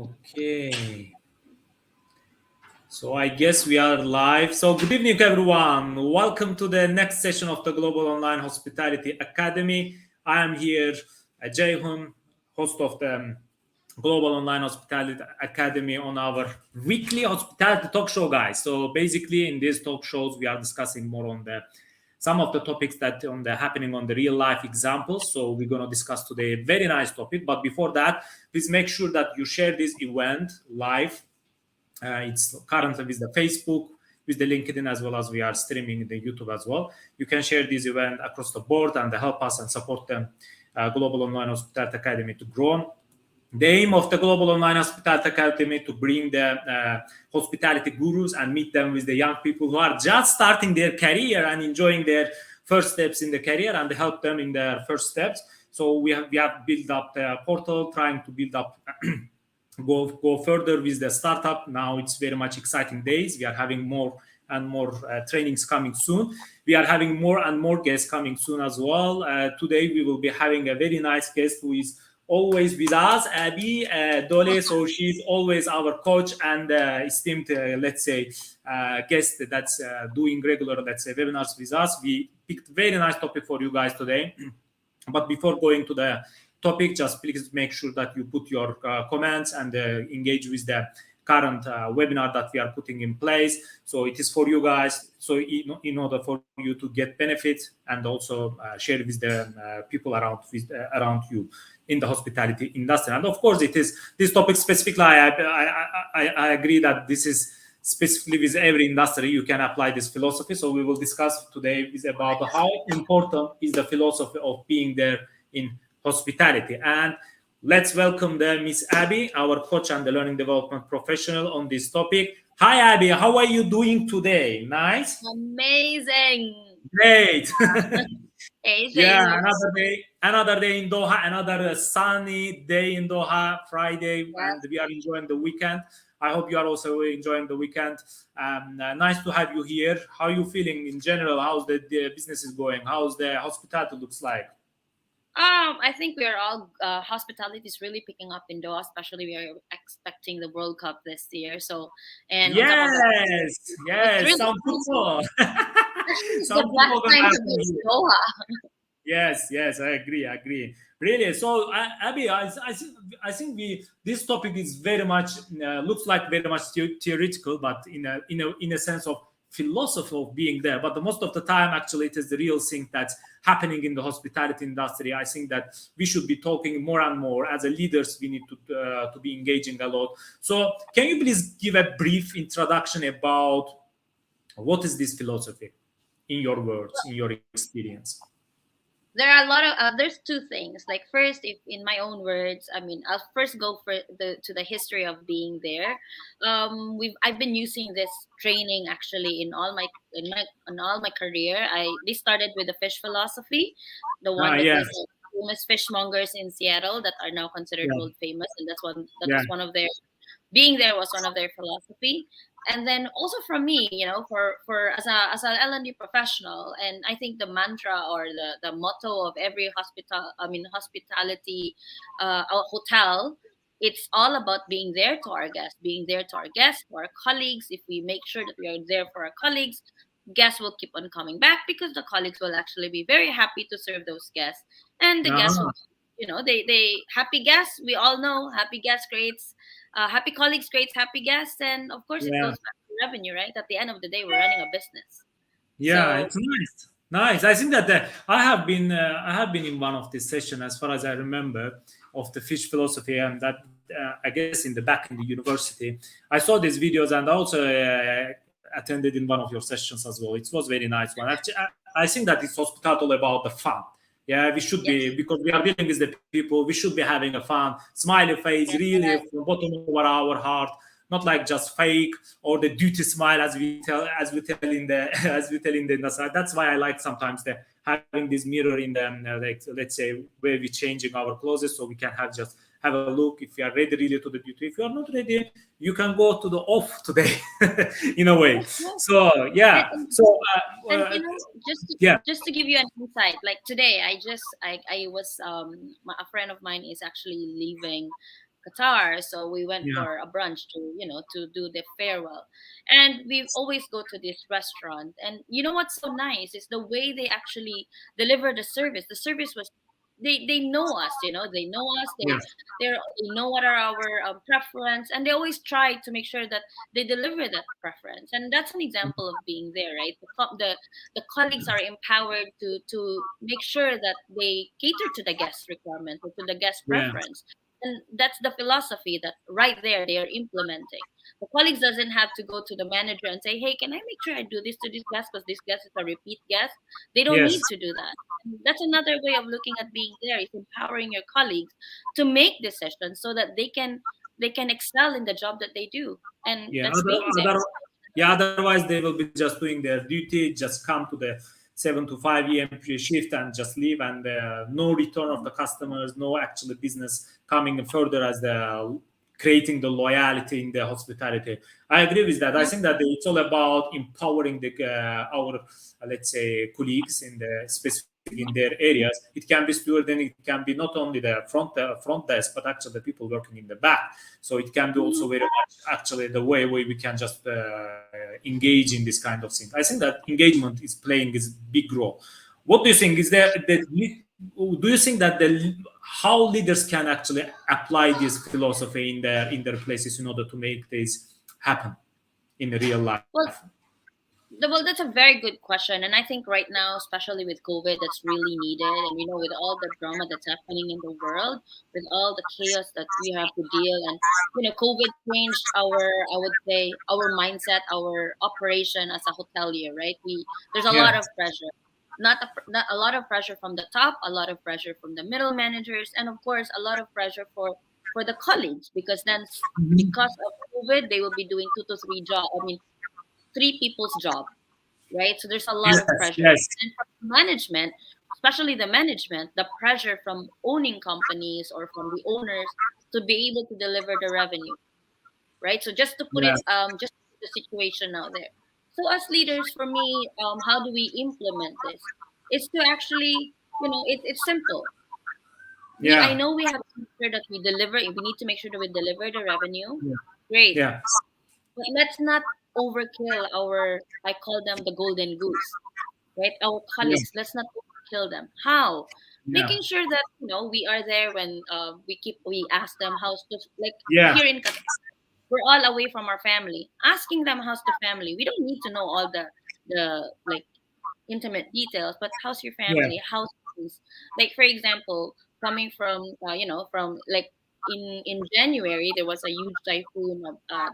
Okay. So I guess we are live. So good evening, everyone. Welcome to the next session of the Global Online Hospitality Academy. I am here, Jayhun, host of the Global Online Hospitality Academy on our weekly hospitality talk show, guys. So basically, in these talk shows, we are discussing more on the some of the topics that on the happening on the real life examples. So we're gonna discuss today a very nice topic. But before that, please make sure that you share this event live. It's currently with the Facebook, with the LinkedIn, as well as we are streaming the YouTube as well. You can share this event across the board and help us and support the Global Online Hospitality Academy to grow. The aim of the Global Online Hospitality Academy to bring the hospitality gurus and meet them with the young people who are just starting their career and enjoying their first steps in the career and help them in their first steps. So we have built up the portal, trying to build up go further with the startup. Now it's very much exciting days. We are having more and more trainings coming soon. We are having more and more guests coming soon as well. Today we will be having a very nice guest who is always with us, Abby Dolley. So she's always our coach and esteemed, let's say, guest that's doing regular, let's say, webinars with us. We picked very nice topic for you guys today. But before going to the topic, just please make sure that you put your comments and engage with the current webinar that we are putting in place. So it is for you guys. So in order for you to get benefits and also share with the people around you in the hospitality industry. And of course, it is this topic specifically. I agree that this is specifically with every industry you can apply this philosophy. So we will discuss today is about how important is the philosophy of being there in hospitality. And let's welcome the Miss Abby, our coach and the learning development professional on this topic. Hi, Abby. How are you doing today? Nice? Amazing. Great. Yeah, another day in Doha, another sunny day in Doha, Friday, and we are enjoying the weekend. I hope you are also enjoying the weekend. Nice to have you here. How are you feeling in general? How's the business is going? How's the hospitality looks like? I think we are all hospitality is really picking up in Doha, especially we are expecting the World Cup this year. So, and on top of that, yes, really some football. it's Some the best football time to be in Doha. Yes, I agree. Really. So, Abby, I think this topic is very much looks like very much theoretical, but in a sense of philosophy of being there. But the most of the time, actually, it is the real thing that's happening in the hospitality industry. I think that we should be talking more and more as a leaders. We need to be engaging a lot. So, can you please give a brief introduction about what is this philosophy in your words, in your experience? There are a lot of there's two things. Like first, if in my own words, I mean, I'll first go for the history of being there. I've been using this training actually in all my career. They started with the fish philosophy, the one that Yes. is famous fishmongers in Seattle that are now considered Yeah. world famous, and that Yeah. was one of their being there was one of their philosophy. And then also from me, for as an L&D professional, and I think the mantra or the motto of every hospitality hotel, it's all about being there to our guests, to our colleagues. If we make sure that we are there for our colleagues, guests will keep on coming back because the colleagues will actually be very happy to serve those guests, and the guests will, they happy guests. We all know happy guests creates happy colleagues creates happy guests, and of course it Yeah. goes back to revenue, right? At the end of the day, we're running a business. Yeah, So it's nice. Nice. I think that I have been in one of this session, as far as I remember, of the fish philosophy, and that I guess in the back in the university, I saw these videos and also attended in one of your sessions as well. It was very nice one. Actually, I think that it's hospitality all about the fun. Yeah, we should yes, be, because we are dealing with the people. We should be having a fun, smiley face, yes, really from bottom of our heart, not like just fake or the duty smile as we tell in the as we tell in the industry. That's why I like sometimes the having this mirror in the like, let's say, where we changing our clothes, so we can have a look if you are ready really to the duty. If you are not ready, you can go to the off today in a way. yes, yes. So And, yeah. and, So and just yeah. to give you an insight, like today, I was a friend of mine is actually leaving Qatar, so we went Yeah. for a brunch to, to do the farewell. And we always go to this restaurant. And you know what's so nice is the way they actually deliver the service. The service was, they know us, they know us. Yes. They know what are our preference, and they always try to make sure that they deliver that preference. And that's an example of being there, right? The colleagues are empowered to make sure that they cater to the guest requirement or to the guest Yeah. preference. And that's the philosophy that right there they are implementing. The colleagues doesn't have to go to the manager and say, hey, can I make sure I do this to this guest because this guest is a repeat guest? They don't Yes. need to do that. That's another way of looking at being there, is empowering your colleagues to make decisions so that they can excel in the job that they do. And Yeah. that's being there. Yeah. Otherwise, they will be just doing their duty, just come to the 7 to 5 a.m. shift and just leave, and no return of the customers, no actual business coming further as the creating the loyalty in the hospitality. I agree with that. I think that it's all about empowering the our let's say colleagues in the specific in their areas. It can be steward, and it can be not only the front desk, but actually the people working in the back. So it can be also very much actually the way we can just engage in this kind of thing. I think that engagement is playing this big role. What do you think? Is there that do you think that the how leaders can actually apply this philosophy in their places in order to make this happen in real life? Well, well, that's a very good question, and I think right now, especially with COVID, that's really needed. And with all the drama that's happening in the world, with all the chaos that we have to deal, and COVID changed our, I would say, our mindset, our operation as a hotelier. Right? There's a Yeah. lot of pressure, not a lot of pressure from the top, a lot of pressure from the middle managers, and of course, a lot of pressure for the colleagues, because then because of COVID, they will be doing 2 to 3 job. I mean, three people's job, right? So there's a lot of Yes. pressure. Yes. And from management, especially the management, the pressure from owning companies or from the owners to be able to deliver the revenue, right? So just to put Yeah. it, just to put the situation out there. So as leaders, for me, how do we implement this? It's to actually, it's simple. I Yeah. know we have to make sure that we deliver. We need to make sure that we deliver the revenue. Yeah. Great. Yeah. But let's not overkill I call them the golden goose, right? Our Yeah. colleagues, let's not overkill them. How? Yeah. Making sure that, we are there when we ask them how's the, like Yeah. here in Qatar, we're all away from our family. Asking them how's the family. We don't need to know all the like intimate details, but how's your Yeah. family? How's things? Like for example, coming from from like in January there was a huge typhoon,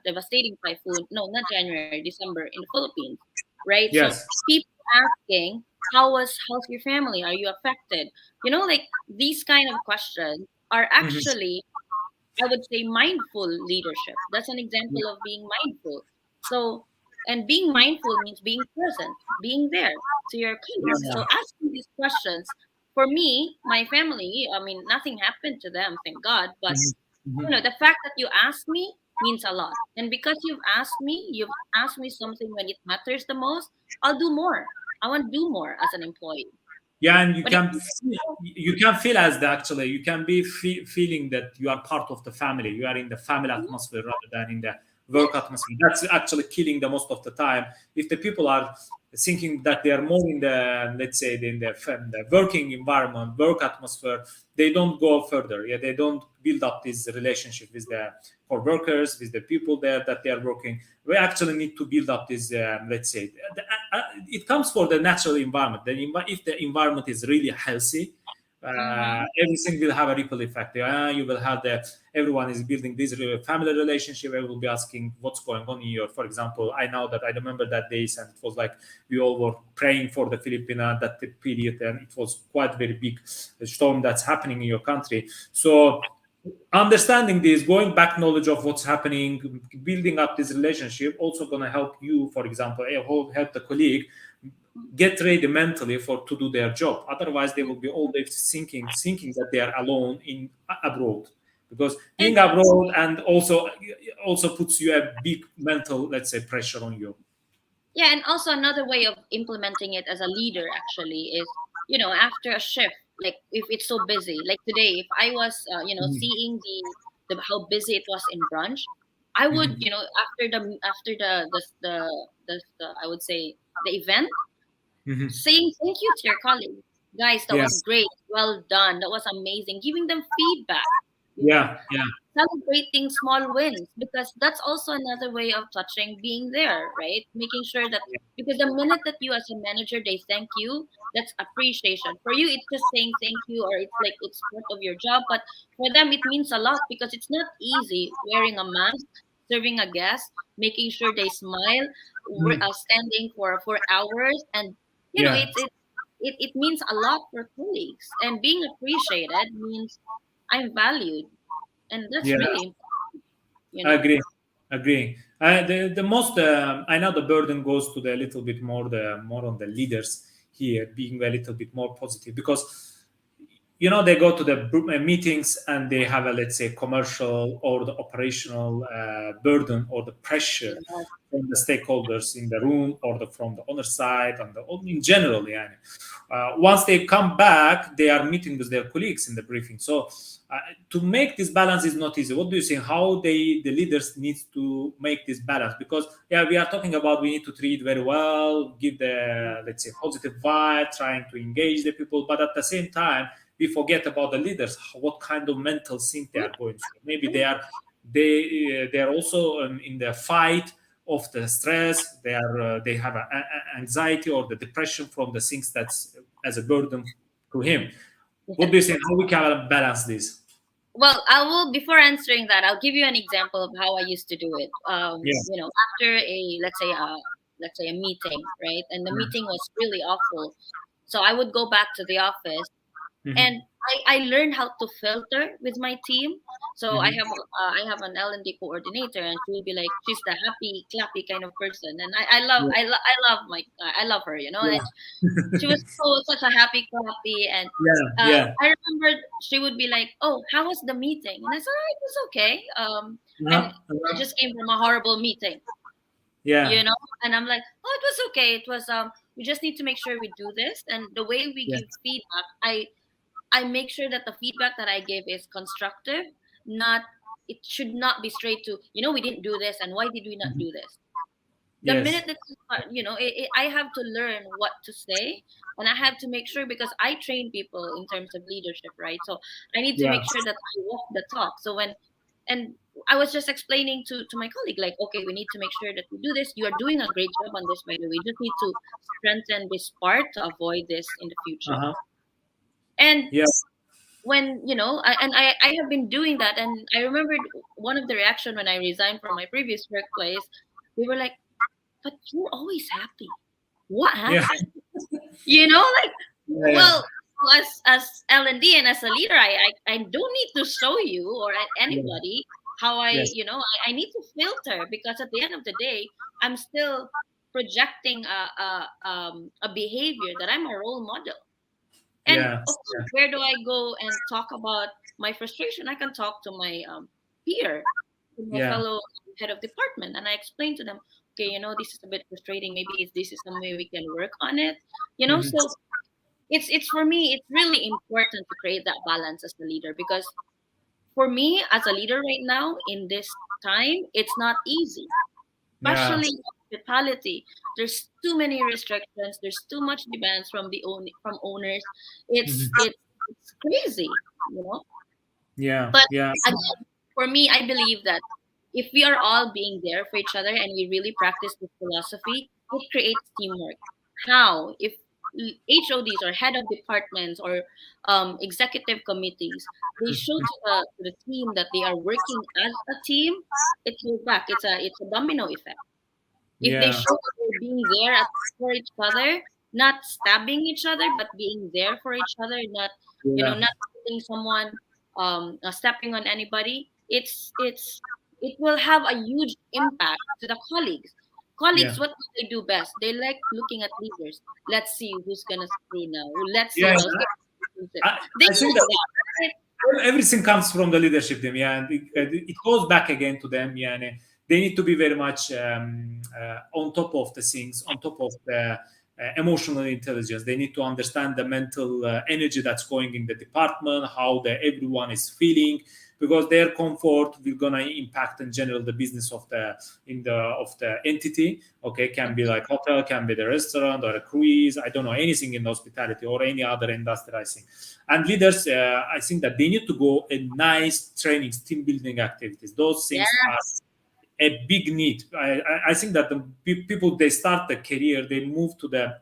devastating typhoon. No, not January, December in the Philippines, right? So Yes. people asking how's your family? Are you affected? Like these kind of questions are Mhm. actually, I would say, mindful leadership. That's an example of being mindful. So, and being mindful means being present, being there to your colleagues. Yeah. So, asking these questions, for me, my family, I mean, nothing happened to them, thank God. But, Mhm. Mhm. the fact that you asked me means a lot. And because you've asked me something when it matters the most, I'll do more. I want to do more as an employee. Yeah, and you But if can you you can feel as the actually you can be feeling that you are part of the family. You are in the family atmosphere rather than in the work atmosphere. That's actually killing the most of the time. If the people are thinking that they are more in the, let's say, in the working environment, work atmosphere, they don't go further. Yeah, they don't build up this relationship with the co-workers, with the people there that they are working. We actually need to build up this, let's say, it comes for the natural environment. If the environment is really healthy, Mhm. everything will have a ripple effect. You will have everyone is building this family relationship. Everyone will be asking what's going on in your. For example, I know that I remember that days, and it was like we all were praying for the Filipina that period, and it was quite very big storm that's happening in your country. So understanding this, going back knowledge of what's happening, building up this relationship, also going to help you, for example, help the colleague get ready mentally for to do their job. Otherwise they will be all day thinking that they are alone in abroad, because being And abroad and also puts you a big mental, let's say, pressure on you. yeah, and also another way of implementing it as a leader actually is, after a shift, like if it's so busy, like today, if I was, Mhm. seeing how busy it was in brunch, I would, Mhm. after the I would say the event, Mhm. saying thank you to your colleagues. Guys, that Yeah, was great. Well done. That was amazing. Giving them feedback. You know, yeah, yeah, celebrating small wins, because that's also another way of touching being there, right? Making sure that, because the minute that you as a manager they thank you, that's appreciation. For you it's just saying thank you, or it's like it's part of your job, but for them it means a lot, because it's not easy wearing a mask, serving a guest, making sure they smile, Mhm. standing for hours, and Yeah, it means a lot for colleagues, and being appreciated means I'm valued, and that's yeah. really important, you I know. agree. Agree. The most I know the burden goes to the little bit more the more on the leaders here being a little bit more positive, because they go to the meetings and they have a, let's say, commercial or the operational burden or the pressure Yeah. from the stakeholders in the room or from the owner side and in general. Yeah. Once they come back, they are meeting with their colleagues in the briefing. So uh, to make this balance is not easy. What do you think? How the leaders need to make this balance? Because yeah, we are talking about we need to treat very well, give the, let's say, positive vibe, trying to engage the people, but at the same time we forget about the leaders, what kind of mental thing they True, are going through. Maybe true. they are also in the fight of the stress. They have anxiety or the depression from the things that's as a burden to him. What do you think? How we can balance this? Well, I will, before answering that, I'll give you an example of how I used to do it. Yeah. After a, let's say a meeting, right? And the meeting was really awful. So I would go back to the office, Hmm. and I learned how to filter with my team. So Hmm. I have an L&D coordinator, and she will be like, she's the happy clappy kind of person, and Yeah. I love I love her, Yeah. and she was such a happy clappy, and Yeah. Yeah. I remember she would be like, "Oh, how was the meeting?" And I said, "Oh, it was okay. And Uh-huh. I Uh-huh. just came from a horrible meeting, Yeah. And I'm like, "Oh, it was okay. It was we just need to make sure we do this, and the way we Yeah. give feedback, I make sure that the feedback that I give is constructive, not it should not be straight to, we didn't do this, and why did we not Mhm. do this?" The Yes. minute that I have to learn what to say, and I have to make sure, because I train people in terms of leadership, right? So I need to Yeah. make sure that I walk the talk. So when and I was just explaining to my colleague, like, okay, we need to make sure that we do this. You are doing a great job on this, by the way. We just need to strengthen this part to avoid this in the future. Uh-huh. And Yeah. when I have been doing that, and I remembered one of the reaction when I resigned from my previous workplace. They were like, "But you're always happy. What Yeah. happened?" Like, Yeah. well, as L&D and as a leader, I don't need to show you or Yeah. anybody how Yes. I need to filter, because at the end of the day, I'm still projecting a behavior that I'm a role model. And Yeah. of course, where do I go and talk about my frustration? I can talk to my peer, to my Yeah. fellow head of department, and I explain to them, okay, this is a bit frustrating. Maybe this is some way we can work on it. Mhm. So it's for me, it's really important to create that balance as a leader, because for me as a leader right now in this time, it's not easy, Yeah. especially in hospitality. There's too many restrictions. There's too much demands from owners. It's Mhm. it's it's crazy, you know. Yeah. But Yeah. again, for me, I believe that if we are all being there for each other and we really practice this philosophy, it creates teamwork. How? If HODs or head of departments or executive committees, they show to the team that they are working as a team, it goes back. It's a domino effect. If they Yeah. show that they're being there for each other, not stabbing each other, but being there for each other, not Yeah. not hitting someone, stepping on anybody, it will have a huge impact to the colleagues. Yeah. Colleagues, what do they do best? They like looking at leaders. Let's see who's gonna say now. Let's see Yeah. how's gonna be. I, They I think like that that, right? everything comes from the leadership team. Yeah, and it goes back again to them. Yeah, and they need to be very much on top of the things, on top of the emotional intelligence. They need to understand the mental energy that's going in the department, how everyone is feeling, because their comfort will gonna impact in general the business of the entity. Okay, can be like hotel, can be the restaurant or a cruise. I don't know, anything in hospitality or any other industry, I think. And leaders, I think that they need to go in nice trainings, team building activities. Those Yeah. things are a big need. I think that the people, they start the career, they move to the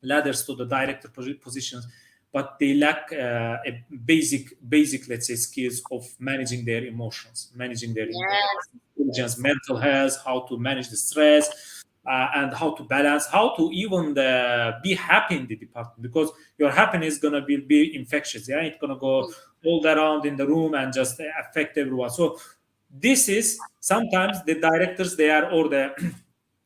ladders to the director positions, but they lack a basic, let's say, skills of managing their emotions, managing their Yes. intelligence, mental health, how to manage the stress, and how to balance, how to even be happy in the department, because your happiness is gonna be infectious. Yeah, it's gonna go all around in the room and just affect everyone. So this is sometimes the directors, they are, or the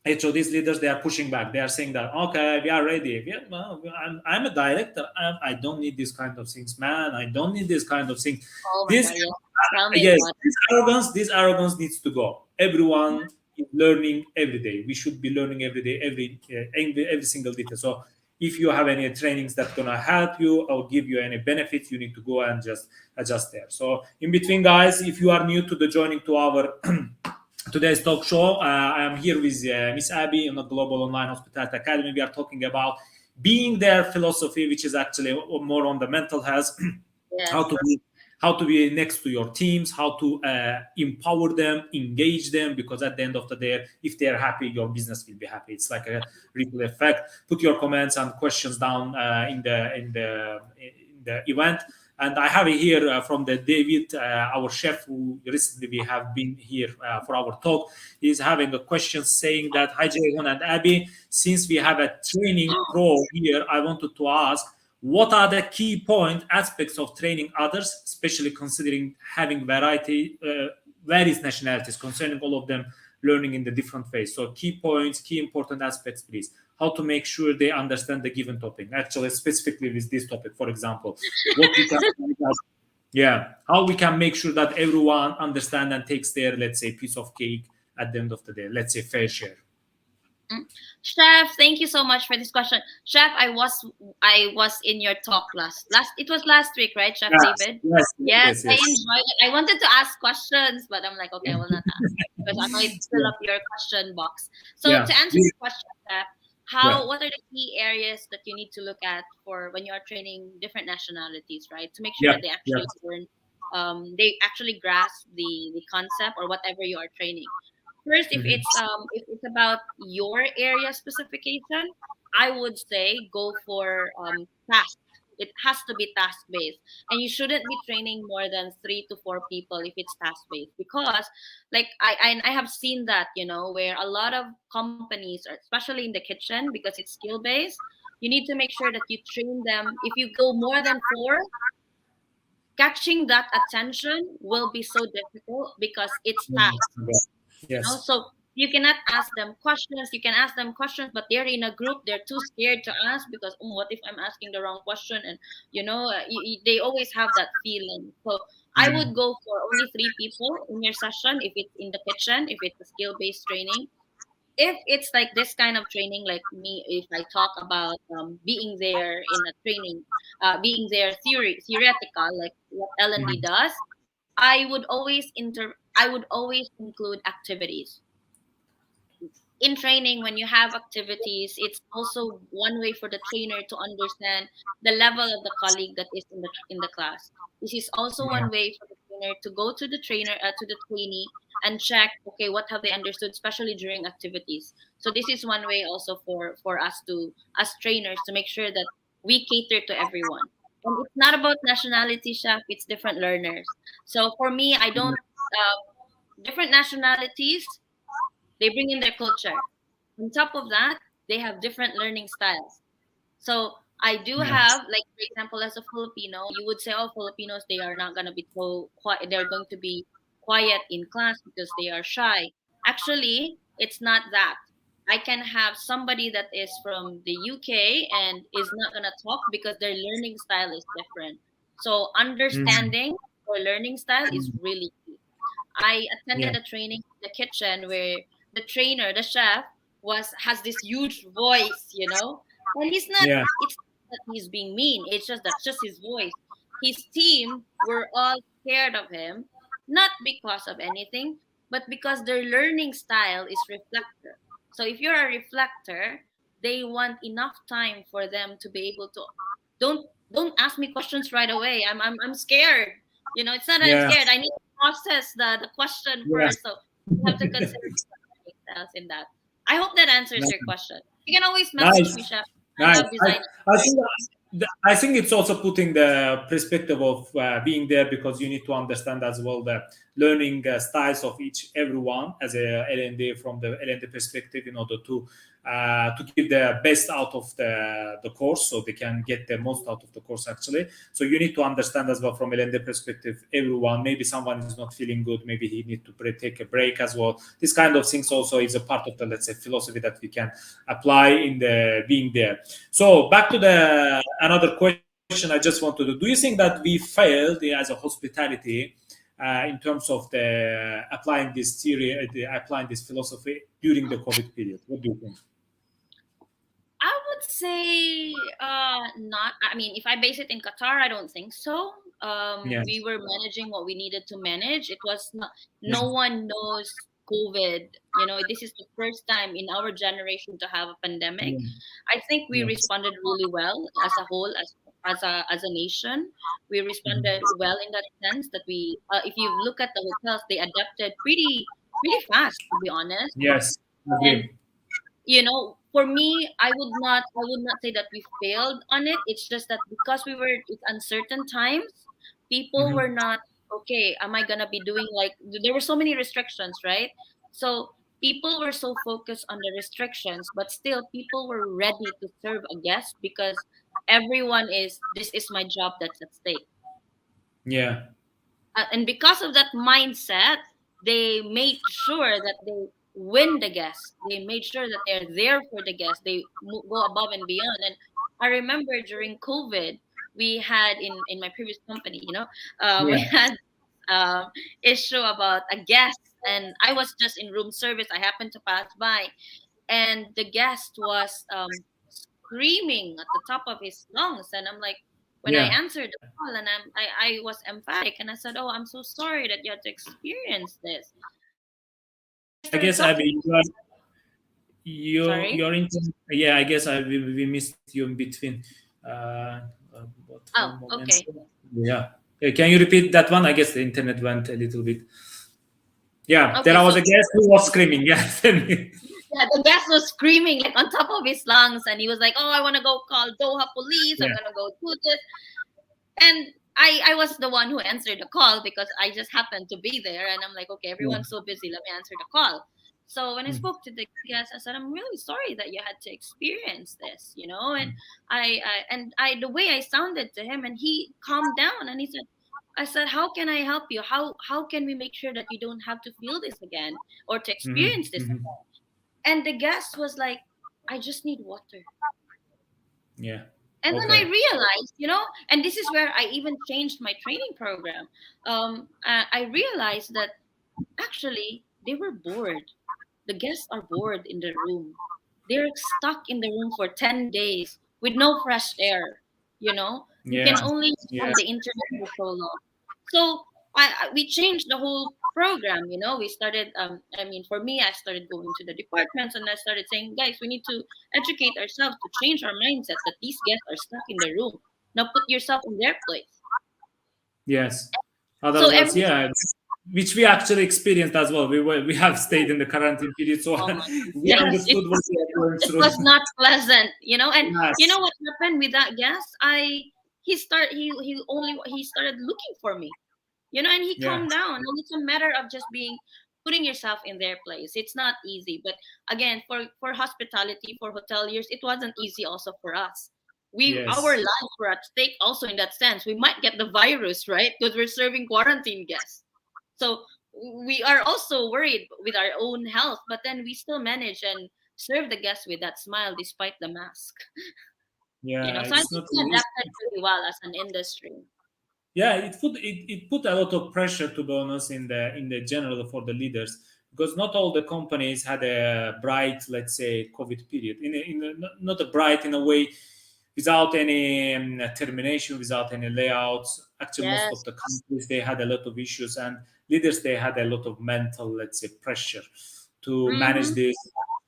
HODs leaders, they are pushing back. They are saying that, okay, we are ready. Yeah, well, I'm a director. I don't need these kind of things, man. I don't need this kind of thing. Oh my This, God, yes. Tell me yes, about it. this arrogance needs to go. Everyone is learning every day. We should be learning every day, every single detail. So if you have any trainings that's gonna help you or give you any benefits, you need to go and just adjust there. So in between, guys, if you are new to the joining to our today's talk show, I am here with Miss Abby in the Global Online Hospitality Academy. We are talking about being there philosophy, which is actually more on the mental health, how Yes. to be how to be next to your teams, how to empower them, engage them, because at the end of the day, if they're happy, your business will be happy. It's like a ripple effect. Put your comments and questions down in the event. And I have it here from the David, our chef, who recently we have been here for our talk. He's having a question saying that, hi, Jayhun and Abby, since we have a training pro here, I wanted to ask, what are the key point aspects of training others, especially considering having various nationalities, concerning all of them learning in the different ways? So key points, key important aspects, please. How to make sure they understand the given topic. Actually, specifically with this topic, for example, what we can, yeah, how we can make sure that everyone understand and takes their, let's say, piece of cake at the end of the day. Let's say fair share. Chef, thank you so much for this question. Chef, I was in your talk last it was last week, right, Chef Yes, David? yes, Yes, yes, I yes. enjoyed it. I wanted to ask questions, but I'm like, okay, I will not ask because I might fill Yeah, up your question box. So yeah, to answer your question, Chef, yeah, what are the key areas that you need to look at for when you are training different nationalities, right? To make sure yeah, that they yeah. actually learn, they actually grasp the concept or whatever you are training. First, if Mhm. it's about your area specification, I would say go for task. It has to be task based, and you shouldn't be training more than 3 to 4 people if it's task based, because, like I have seen that, where a lot of companies, especially in the kitchen, because it's skill based, you need to make sure that you train them. If you go more than four, catching that attention will be so difficult because it's task. Yes. So you cannot ask them questions. You can ask them questions, but they're in a group. They're too scared to ask because, what if I'm asking the wrong question? And they always have that feeling. So I would go for only 3 people in your session if it's in the kitchen, if it's a skill based training. If it's like this kind of training, like me, if I talk about being there in a training, being there theoretical, like what L&D does, I would always include activities in training. When you have activities, it's also one way for the trainer to understand the level of the colleague that is in the class. This is also one way for the trainer to go to the trainee and check, okay, what have they understood, especially during activities. So this is one way also for us to, as trainers, to make sure that we cater to everyone. And it's not about nationality, chef, it's different learners. So for me, I don't different nationalities, they bring in their culture. On top of that, they have different learning styles. So I do Yeah. have, like, for example, as a Filipino, you would say, oh, Filipinos, they are not going to be so quiet. They're going to be quiet in class because they are shy. Actually, it's not that. I can have somebody that is from the UK and is not going to talk because their learning style is different. So Mhm. understanding their learning style is really key. I Yeah. attended a training in the kitchen where the trainer, the chef, has this huge voice, and he's not. Yeah. It's not that he's being mean. It's just that's just his voice. His team were all scared of him not because of anything, but because their learning style is reflector. So if you're a reflector, they want enough time for them to be able to don't ask me questions right away. I'm scared. You know, it's not that I'm Yeah. scared. I need to process the question Yes. first. So you have to consider something else in that. I hope that answers your question. You can always message Nice. me, Chef. I Nice. love designing. I think it's also putting the perspective of being there, because you need to understand as well the learning styles of everyone as a L&D, from the L&D perspective, in order to give the best out of the course, so they can get the most out of the course actually. So you need to understand as well from L&D perspective everyone. Maybe someone is not feeling good, maybe he need to take a break as well. This kind of things also is a part of the, let's say, philosophy that we can apply in the being there. So back to the another question I just wanted to do. Do you think that we failed as a hospitality in terms of the applying this theory, applying this philosophy during the COVID period? What do you think? I would say not. I mean, if I base it in Qatar, I don't think so. We Yes. were managing what we needed to manage. It was not. Yeah. No one knows COVID. You know, this is the first time in our generation to have a pandemic. Yeah. I think we Yes. responded really well as a whole, as a nation. We responded Mhm. well in that sense that we, if you look at the hotels, they adapted pretty fast, to be honest. Yes. And Agree. for me, I would not say that we failed on it. It's just that because it's uncertain times, people were Mhm. not okay. Am I gonna be doing, like, there were so many restrictions, right? So people were so focused on the restrictions, but still people were ready to serve a guest because everyone is this is my job that's at stake. Yeah. And because of that mindset, they made sure that they win the guests. They made sure that they're there for the guests. They go above and beyond. And I remember during COVID, we had in my previous company, we Yeah. had um, issue about a guest, and I was just in room service. I happened to pass by, and the guest was screaming at the top of his lungs, and I'm like, when I Yeah. answered the call, and I was emphatic, and I said, "Oh, I'm so sorry that you had to experience this." And I I started guess talking. Abby, Sorry. your internet. Yeah, I guess we missed you in between. Uh, but Oh, one moment. okay. Yeah. Can you repeat that one? I guess the internet went a little bit. Yeah, Okay, there so was a guest who was screaming. Yeah, tell me. yeah, the guest was screaming like on top of his lungs, and he was like, "Oh, I want to go call Doha police. I'm Yeah, gonna go do this." And I was the one who answered the call because I just happened to be there, and I'm like, okay, yeah. everyone's so busy, let me answer the call. So when I Mhm. spoke to the guest, I said, I'm really sorry that you had to experience this, and Mhm. I the way I sounded to him, and he calmed down, and he said, I said, how can I help you? How can we make sure that you don't have to feel this again or to Mhm. experience this? Mhm. And the guest was like, I just need water. Yeah. And then I Okay. realized, and this is where I even changed my training program. I realized that actually they were bored. The guests are bored in the room. They're stuck in the room for 10 days with no fresh air. You Yeah. can only Yeah. on the internet for so long. So we changed the whole program. We started. I mean, for me, I started going to the departments, and I started saying, guys, we need to educate ourselves to change our mindset that these guests are stuck in the room. Now put yourself in their place. Yes. So Otherwise, every yeah, which we actually experienced as well. We have stayed in the quarantine period, so oh my we yes, understood what we are going it through. was not pleasant. And you Yes. know what happened with that guest? He started looking for me, and he Yeah. calmed down. And it's a matter of just putting yourself in their place. It's not easy, but again, for hospitality, for hoteliers, it wasn't easy also for us. Our Yes. lives were at stake also in that sense. We might get the virus, right? Because we're serving quarantine guests. So we are also worried with our own health, but then we still manage and serve the guests with that smile despite the mask. Yeah. So I It's think not we easy. adapted really well as an industry. Yeah, it put a lot of pressure, to be honest, in the general for the leaders, because not all the companies had a bright, let's say, COVID period. Not a bright in a way, without any termination, without any layouts. Actually, most of Yes. the companies, they had a lot of issues, and leaders, they had a lot of mental, let's say, pressure to manage Mm-hmm.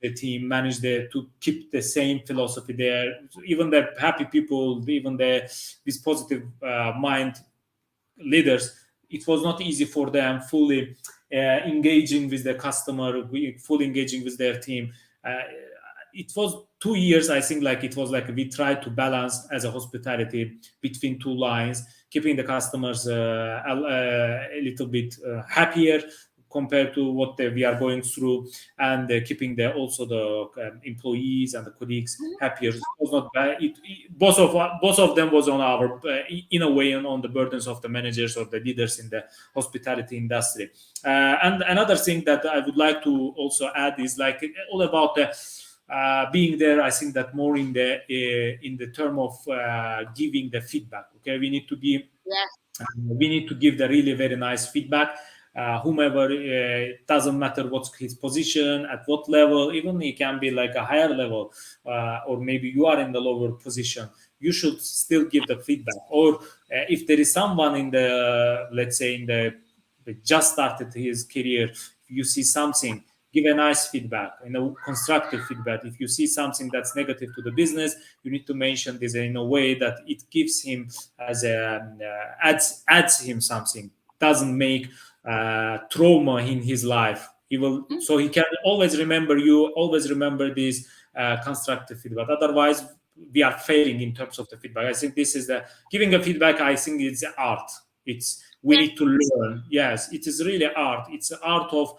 the team, manage to keep the same philosophy there. Even the happy people, even this positive mind leaders, it was not easy for them fully engaging with the customer, fully engaging with their team. Uh, it was 2 years, I think, like it was like we tried to balance as a hospitality between two lines, keeping the customers a little bit happier compared to what we are going through, and keeping also the employees and the colleagues happier. It was not bad. Both of them was on our in a way on the burdens of the managers or the leaders in the hospitality industry. And another thing that I would like to also add is like all about the being there. I think that more in the term of giving the feedback. Okay, Yes. we need to give the really very nice feedback. Whomever, doesn't matter what's his position, at what level, even he can be like a higher level, or maybe you are in the lower position, you should still give the feedback. Or if there is someone in the, let's say, in the just started his career, if you see something, give a nice feedback, constructive feedback. If you see something that's negative to the business, you need to mention this in a way that it gives him as a adds him something, doesn't make trauma in his life. He will, Mm. so he can always remember you, always remember this constructive feedback. Otherwise, we are failing in terms of the feedback. I think this is the giving a feedback. I think it's art. It's we Yes. need to learn. Yes, it is really art. It's the art of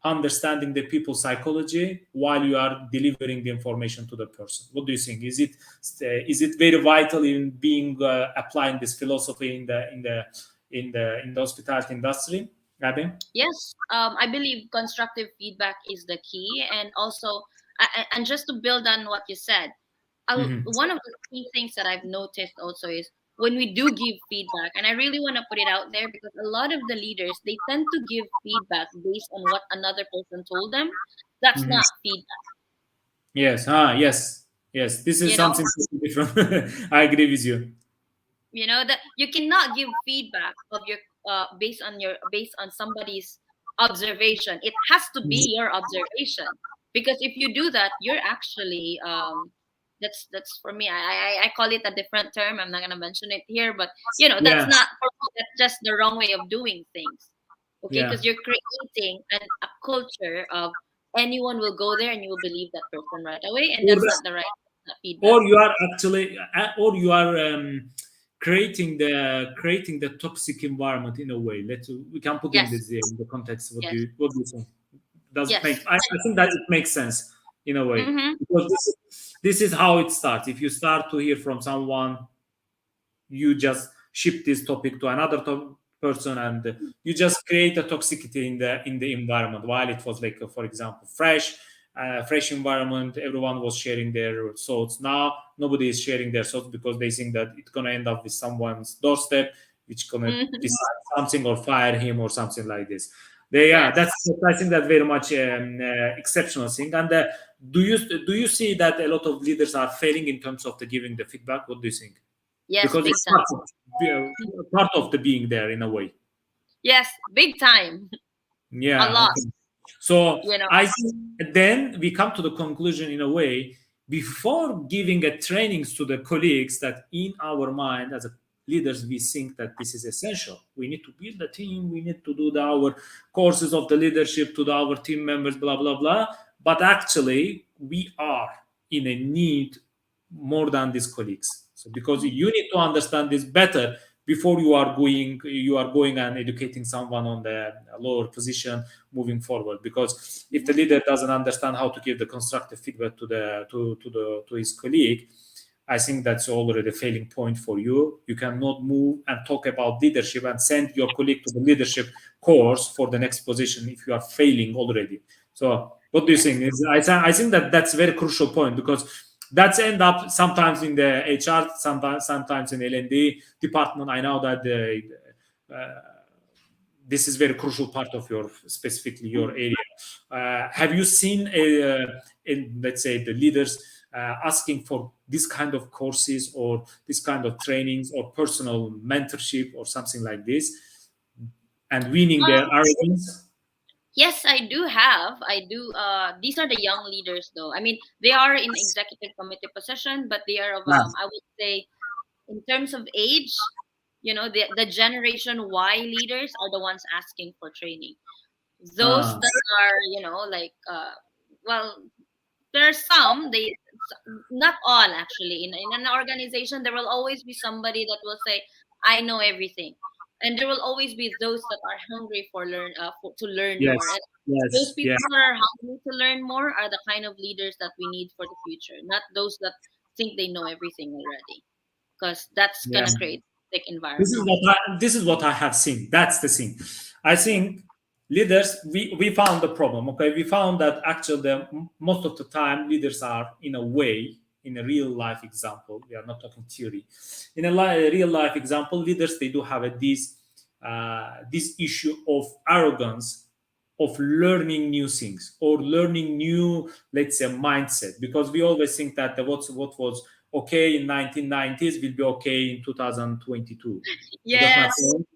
understanding the people's psychology while you are delivering the information to the person. What do you think? Is it very vital in being applying this philosophy in the hospitality industry, Abby? Yes, I believe constructive feedback is the key, and also, and just to build on what you said, Hmm. one of the key things that I've noticed also is when we do give feedback, and I really want to put it out there because a lot of the leaders they tend to give feedback based on what another person told them. That's Hmm. not feedback, Yes. Yes. This is you know. something different. I agree with you. That you cannot give feedback of your based on somebody's observation. It has to be your observation, because if you do that, you're actually that's for me. I call it a different term. I'm not gonna mention it here, but that's Yeah. not for me, that's just the wrong way of doing things. Okay, Yeah. because you're creating a culture of anyone will go there and you will believe that person right away, and Or that's the not the right not feedback. or you are actually or you are creating the toxic environment in a way. We can put in Yes, this in the context. What do yes, you think? Does it make yes. I think that it makes sense in a way, Mm-hmm. because this is how it starts. If you start to hear from someone, you just ship this topic to another person, and you just create a toxicity in the environment, while it was like, for example, fresh environment. Everyone was sharing their thoughts. Now nobody is sharing their thoughts because they think that it's going to end up with someone's doorstep, which going to Mhm. decide something or fire him or something like this. Yeah, Yes. that's, I think, that very much exceptional thing. And do you see that a lot of leaders are failing in terms of the giving the feedback? What do you think? Yes, Because big it's time. part of the being there in a way. Yes, big time. A Yeah. lot. Okay. So You know. I think then we come to the conclusion in a way, before giving a trainings to the colleagues, that in our mind as a leaders we think that this is essential. We need to build a team. We need to do our courses of the leadership to our team members. Blah blah blah. But actually, we are in a need more than these colleagues. So because you need to understand this better before you are going and educating someone on the lower position moving forward. Because if the leader doesn't understand how to give the constructive feedback to his colleague, I think that's already a failing point for you. You cannot move and talk about leadership and send your colleague to the leadership course for the next position if you are failing already. So what do you think? Yes. I think that that's a very crucial point, because that's end up sometimes in the HR, sometimes in L&D department. I know that this is very crucial part of specifically your area. Have you seen let's say, the leaders asking for this kind of courses or this kind of trainings or personal mentorship or something like this? and winning their arrogance? Yes, I do have. I do. These are the young leaders, though. I mean, they are in executive committee position, but they are of, Yes. I would say, in terms of age, the Generation Y leaders are the ones asking for training. Those Ah, that are, like, well, there are some, not all actually. In an organization, there will always be somebody that will say, I know everything. And there will always be those that are hungry to learn more. yes, And those yes, people yeah, that are hungry to learn more are the kind of leaders that we need for the future, not those that think they know everything already, because that's yeah. gonna create a thick This is environment. what I have seen. That's the thing. I think leaders, we found the problem. Okay, we found that actually most of the time leaders are in a way, in a real life example. We are not talking theory. In a real life example, leaders, they do have this issue of arrogance, of learning new things or learning new, let's say, mindset, because we always think that what was okay in 1990s will be okay in 2022. You got my Yes, point?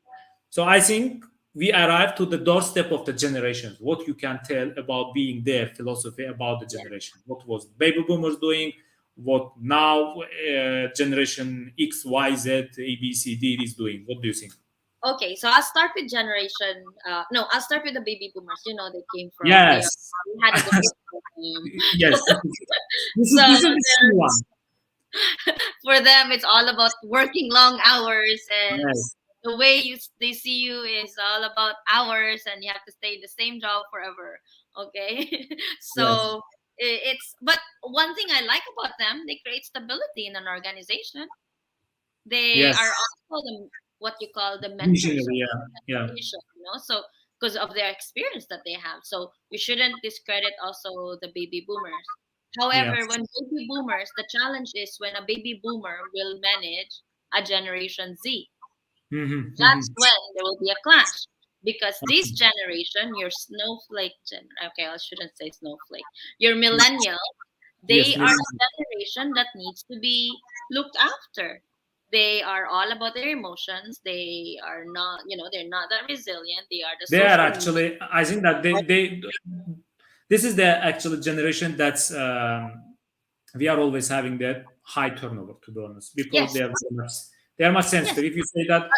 So I think we arrived to the doorstep of the generations. What you can tell about being their philosophy about the yes. generation. What was baby boomers doing? What now generation X, Y, Z, A, B, C, D is doing? What do you think? Okay, so I'll start with generation. No, I'll start with the baby boomers. They came from Yes. they had a different time. Yes. This is So this is the key one. for them, it's all about working long hours, and Yes. the way they see you is all about hours, and you have to stay in the same job forever. Okay, Yes. so but one thing I like about them, they create stability in an organization. They are Yes. also what you call the mentors of Visionary. the Yeah. Yeah. organization, so because of their experience that they have. So we shouldn't discredit also the baby boomers. Yeah. However, when baby boomers, the challenge is when a baby boomer will manage a generation Z. That's Mm-hmm. when there will be a clash. Because this Okay. generation, your okay, I shouldn't say snowflake, your millennial, Yes. they are a generation that needs to be looked after. They are all about their emotions. They are not, they're not that resilient. They are the They are social media. actually. I think that they. This is the actual generation that's. We are always having that high turnover. To be honest, because Yes, they are much yes, sensitive. If you say that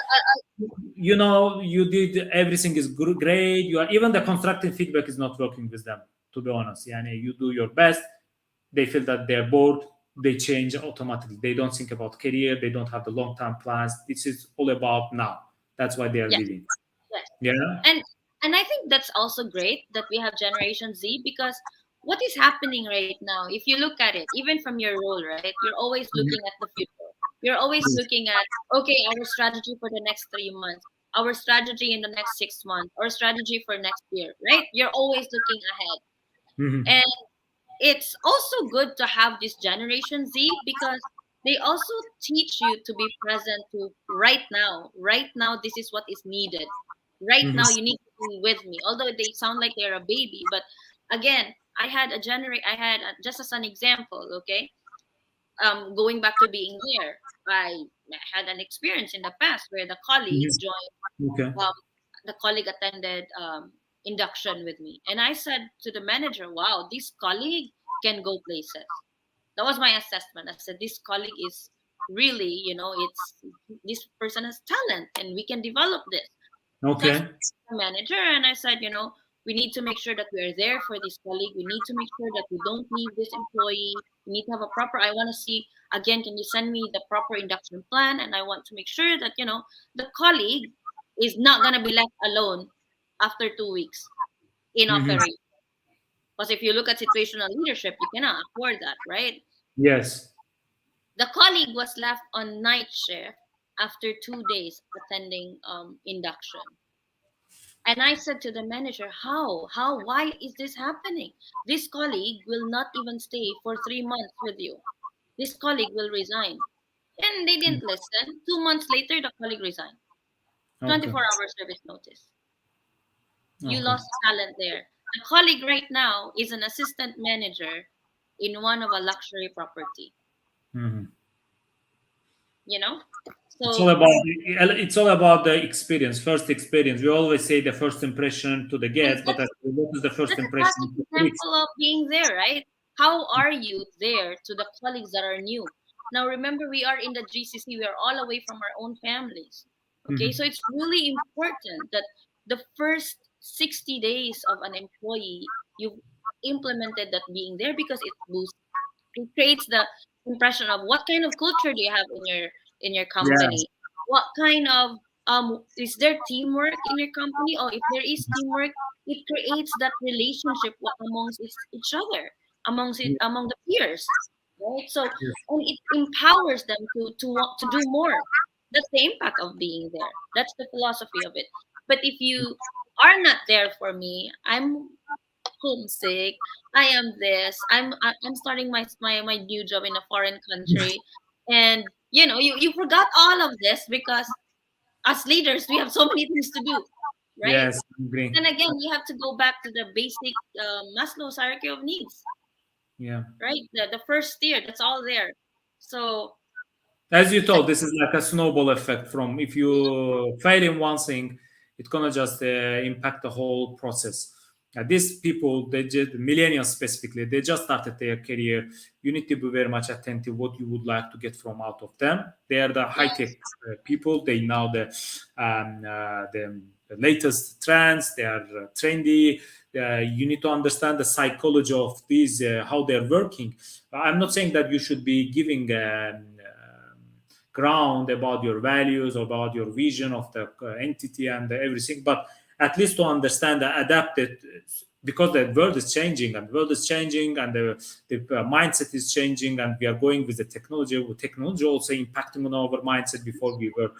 you did everything is great, you are even the constructive feedback is not working with them. To be honest, yeah, you do your best. They feel that they're bored, they change automatically. They don't think about career, they don't have the long-term plans. This is all about now. That's why they are yes, leaving. yes. Yeah. And I think that's also great that we have Generation Z, because what is happening right now, if you look at it, even from your role, right, you're always looking at the future. You're always looking at, okay, our strategy for the next 3 months, our strategy in the next 6 months, or strategy for next year, right? You're always looking ahead. Mhm. And it's also good to have this Generation Z, because they also teach you to be present to right now. Right now, this is what is needed. Right Mhm. now, you need to be with me. Although they sound like they're a baby, but again, I had just as an example, okay, going back to being there, I had an experience in the past where Mhm. Okay. the colleague attended induction with me, and I said to the manager, wow, this colleague can go places. That was my assessment. I said, this colleague is really, it's this person has talent and we can develop this. So I Okay. spoke to the manager and I said, we need to make sure that we are there for this colleague. We need to make sure that we don't leave this employee. We need to have a proper, I want to see, again, can you send me the proper induction plan? And I want to make sure that, the colleague is not going to be left alone after 2 weeks in Mhm. operation. Because if you look at situational leadership, you cannot afford that, right? Yes. The colleague was left on night shift after 2 days attending induction. And I said to the manager, why is this happening? This colleague will not even stay for 3 months with you. This colleague will resign. And they didn't listen. 2 months later, the colleague resigned. Okay. 24-hour service notice. You Okay. lost talent there. The colleague right now is an assistant manager in one of a luxury property. Mhm. You know? It's all So about the experience, first experience. We always say the first impression to the and guests, but actually, what is the first that's a impression classic to colleagues? example of being there, right? How are you there to the colleagues that are new? Now, remember, we are in the GCC, we are all away from our own families. Okay, so Mhm. it's really important that the first 60 days of an employee, you've implemented that being there because it creates the impression of what kind of culture do you have in your Yes, company, what kind of is there teamwork in your company, or if there is teamwork, it creates that relationship amongst each other, among the peers, right? So, yes, and it empowers them to want to do more. That's the impact of being there. That's the philosophy of it. But if you are not there for me, I'm homesick. I am this. I'm starting my new job in a foreign country, and you forgot all of this because as leaders we have so many things to do, right? yes, I agree. And again, you have to go back to the basic Maslow's hierarchy of needs, Yeah. right? The first tier, that's all there. So As you I, told, this is like a snowball effect. From if you fail in one thing, it's gonna just impact the whole process. These people, they just millennials specifically, they just started their career. You need to be very much attentive what you would like to get from out of them. They are the high tech yes, people. They know the latest trends. They are trendy. You need to understand the psychology of these, how they're working. I'm not saying that you should be giving ground about your values, about your vision of the entity and everything, but at least to understand and adapt it, because the world is changing and the world is changing and the mindset is changing, and we are going with the technology, with technology also impacting on our mindset. Before we were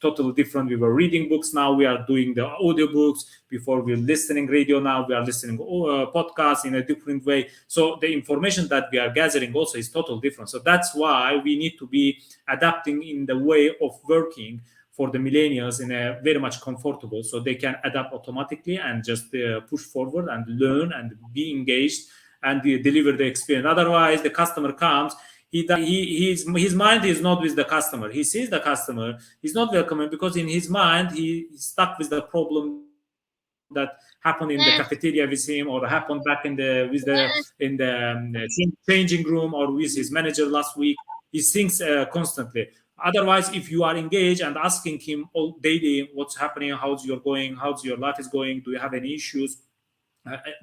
totally different, we were reading books, now we are doing the audiobooks. Before we were listening radio, now we are listening podcasts in a different way. So the information that we are gathering also is totally different. So that's why we need to be adapting in the way of working for the millennials in a very much comfortable, so they can adapt automatically and just push forward and learn and be engaged and deliver the experience. Otherwise the customer comes, his mind is not with the customer. He sees the customer, he's not welcoming, because in his mind he's stuck with the problem that happened in the cafeteria with him, or yes, happened back in the with the in the yes, changing room, or with his manager last week. He thinks constantly. Otherwise, if you are engaged and asking him all daily what's happening, how's your going, how's your life is going, do you have any issues,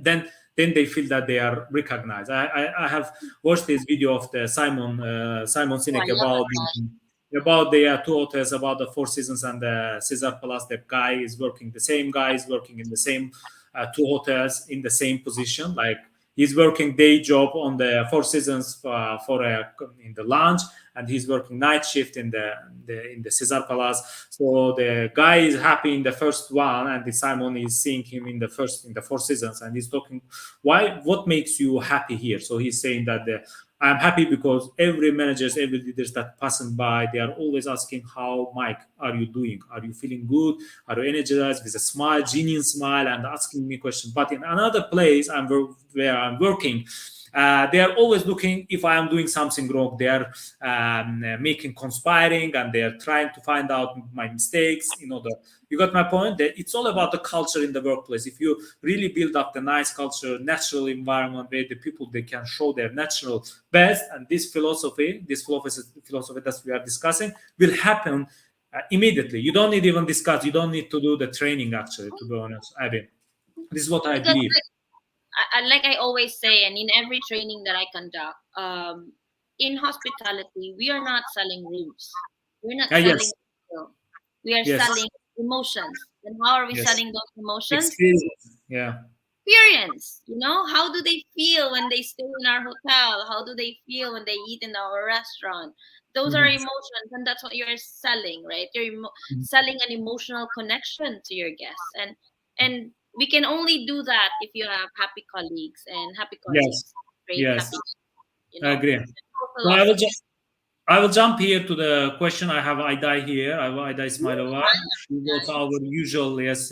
then they feel that they are recognized. I have watched this video of the Simon oh, I Sinek love that guy. about the two authors, about the Four Seasons and the Caesar Palace. That guy is working, the same guy is working in the same two hotels in the same position. Like, he's working day job on the Four Seasons in the lounge, and he's working night shift in the Caesar Palace. So the guy is happy in the first one, and the Simon is seeing him in the Four Seasons, and he's talking, why, what makes you happy here? So he's saying that I'm happy because every managers, every leaders that passing by, they are always asking, how, Mike, are you doing? Are you feeling good? Are you energized, with a smile, genuine smile, and asking me questions? But in another place where I'm working, they are always looking if I am doing something wrong. They are making conspiring, and they are trying to find out my mistakes. You got my point. That it's all about the culture in the workplace. If you really build up the nice culture, natural environment where the people, they can show their natural best, and this philosophy that we are discussing will happen immediately. You don't need even discuss. You don't need to do the training. Actually, to be honest, I mean, this is what I Because believe. like I always say, and in every training that I conduct, in hospitality, we are not selling rooms. We're not selling Yes, people. We are yes, selling emotions. And how are we yes. selling those emotions? Experience. Yeah. Experience. How do they feel when they stay in our hotel? How do they feel when they eat in our restaurant? Those are Mhm. emotions, and that's what you're selling, right? You're Mhm. selling an emotional connection to your guests, and we can only do that if you have happy colleagues, and happy Yes, colleagues create yes, happy. I agree. Whole So philosophy. I will jump here to the question. I have Aida here. I have Aida Mm, Ismailova. I She was our usual, yes,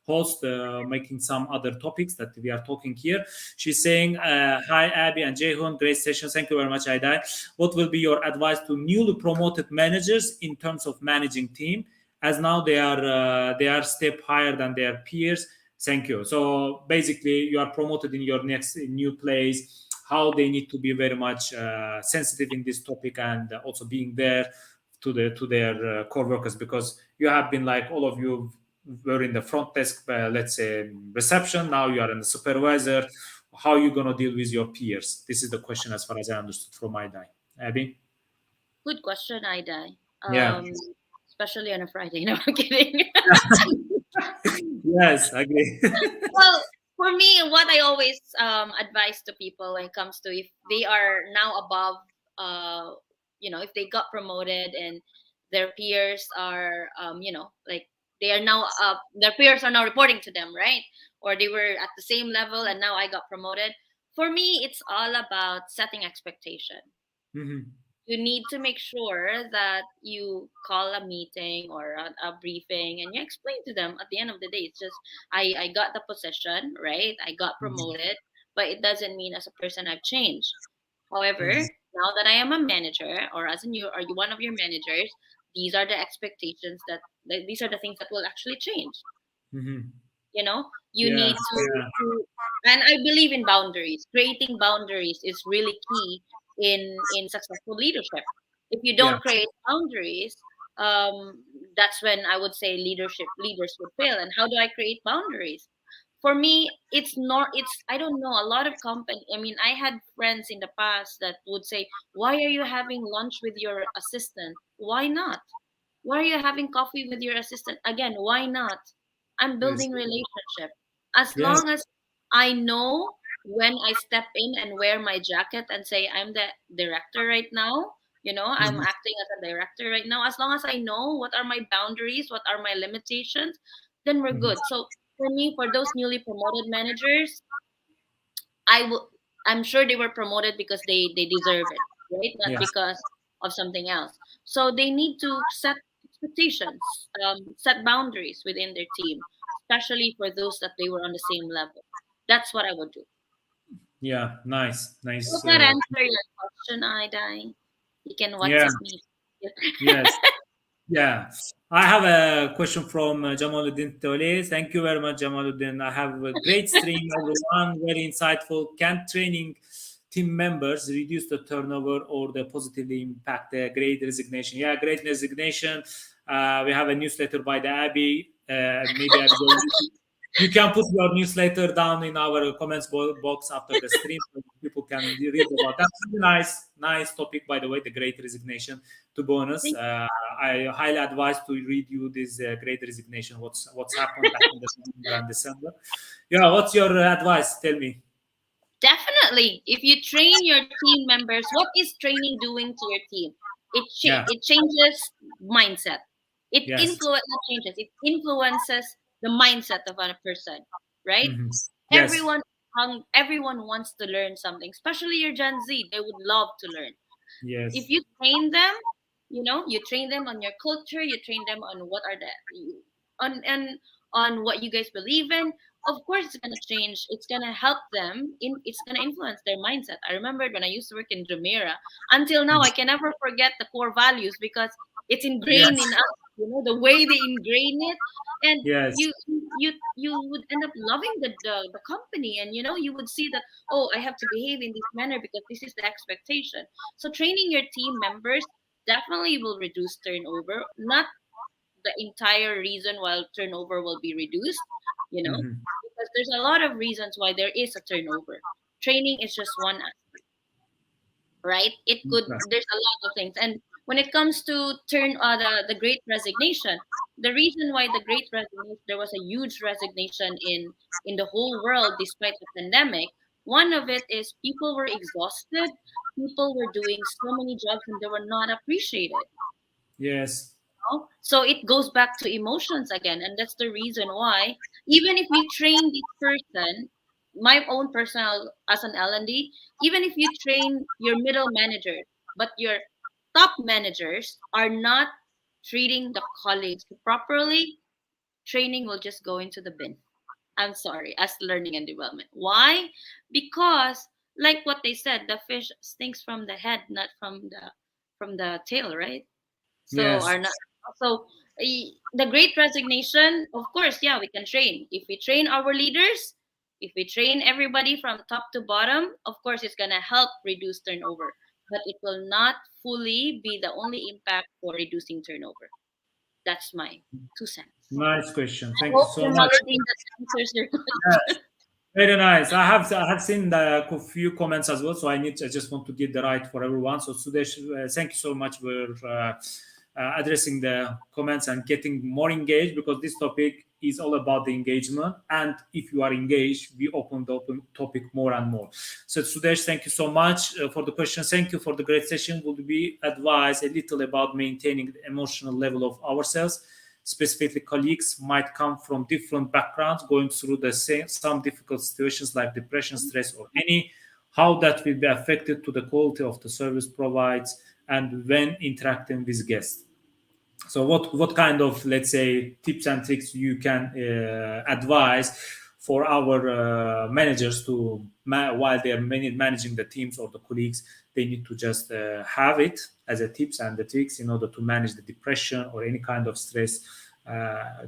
host, making some other topics that we are talking here. She's saying, "Hi Abby and Jehun, great session. Thank you very much, Aida. What will be your advice to newly promoted managers in terms of managing team, as now they are step higher than their peers? Thank you." So basically, you are promoted in your next new place. How they need to be very much sensitive in this topic, and also being there to their co-workers, because you have been like all of you were in the front desk, let's say reception. Now you are in the supervisor. How are you going to deal with your peers? This is the question, as far as I understood from my die. Abby? Good question, Ida. Yeah. Especially on a Friday. No, I'm kidding. Yes, I agree. Well, for me, what I always advise to people when it comes to if they are now above, if they got promoted and their peers are, like they are now their peers are now reporting to them, right? Or they were at the same level and now I got promoted. For me, it's all about setting expectation. Mhm. You need to make sure that you call a meeting or a briefing and you explain to them at the end of the day it's just I got the position, right? I got Mhm. promoted, but it doesn't mean as a person I've changed. However, Mhm. now that I am a manager or as a new or you one of your managers, these are the expectations that these are the things that will actually change. Mhm. You Yeah, need yeah. to and I believe in boundaries. Creating boundaries is really key in successful leadership. If you Yeah. don't create boundaries, that's when I would say leaders would fail. And how do I create boundaries? For me, it's I don't know, a lot of company, I mean, I had friends in the past that would say, why are you having lunch with your assistant? Why not? Why are you having coffee with your assistant? Again, why not? I'm Yes. building relationship. As Yes. long as I know when I step in and wear my jacket and say I'm the director right now, I'm Mhm. acting as a director right now. As long as I know what are my boundaries, what are my limitations, then we're Mhm. good. So for me, for those newly promoted managers, I will. I'm sure they were promoted because they deserve it, right? Not Yes. because of something else. So they need to set expectations, set boundaries within their team, especially for those that they were on the same level. That's what I would do. Yeah. Nice. Does Nice. that answer your question, Ida? You can Yeah. WhatsApp me. Yes. Yeah, I have a question from Jamaluddin Tole. Thank you very much, Jamaluddin. I have a great stream, everyone. Very insightful. Can training team members reduce the turnover or the positively impact the great resignation? Yeah, great resignation. We have a newsletter by the Abbey. Maybe you can put your newsletter down in our comments box after the stream so people can read about that. Really nice topic, by the way, the great resignation. To be honest, I highly advise to read you this great resignation. What's happened back in December and December? Yeah, what's your advice? Tell me. Definitely. If you train your team members, what is training doing to your team? Yeah. It changes mindset. Yes. Not changes. It influences the mindset of a person, right? Mhm. Yes. Everyone wants to learn something, especially your Gen Z. They would love to learn. If Yes. you train them, you train them on your culture, you train them on what are the on and on what you guys believe in. Of course it's going to change, it's going to help them it's going to influence their mindset. I remembered when I used to work in Jumeirah. Until now I can never forget the core values because it's ingrained Yes. in us, the way they ingrain it. And Yes. you would end up loving the company, and you would see that, oh, I have to behave in this manner because this is the expectation. So training your team members definitely will reduce turnover. Not the entire reason why turnover will be reduced, Mhm. because there's a lot of reasons why there is a turnover. Training is just one aspect, right? There's a lot of things. And when it comes to the great resignation, the reason why the great resignation, there was a huge resignation in the whole world despite the pandemic. One of it is people were exhausted, people were doing so many jobs and they were not appreciated. Yes. So it goes back to emotions again, and that's the reason why even if you train this person, my own personal as an L&D, even if you train your middle managers, but your top managers are not treating the colleagues properly, training will just go into the bin. I'm sorry, as learning and development. Why? Because like what they said, the fish stinks from the head, not from the tail, right? So Yes. are not so the great resignation, of course, yeah, we can train. If we train our leaders, if we train everybody from top to bottom, of course it's gonna help reduce turnover. But it will not fully be the only impact for reducing turnover. That's my 2 cents. Nice question. I Thank you hope so you're much. acknowledging that answers your Yes. question. Very nice. I have seen the few comments as well, so I just want to get the right for everyone. So Sudesh, thank you so much for addressing the comments and getting more engaged, because this topic is all about the engagement. And if you are engaged, we open the open topic more and more. So Sudesh, thank you so much for the question. Thank you for the great session. Would we advise a little about maintaining the emotional level of ourselves? Specifically, colleagues might come from different backgrounds, going through the same some difficult situations like depression, stress, or any. How that will be affected to the quality of the service provides and when interacting with guests. So, what kind of, let's say, tips and tricks you can advise for our managers to while they are managing the teams or the colleagues, they need to just have it as a tips and the tricks in order to manage the depression or any kind of stress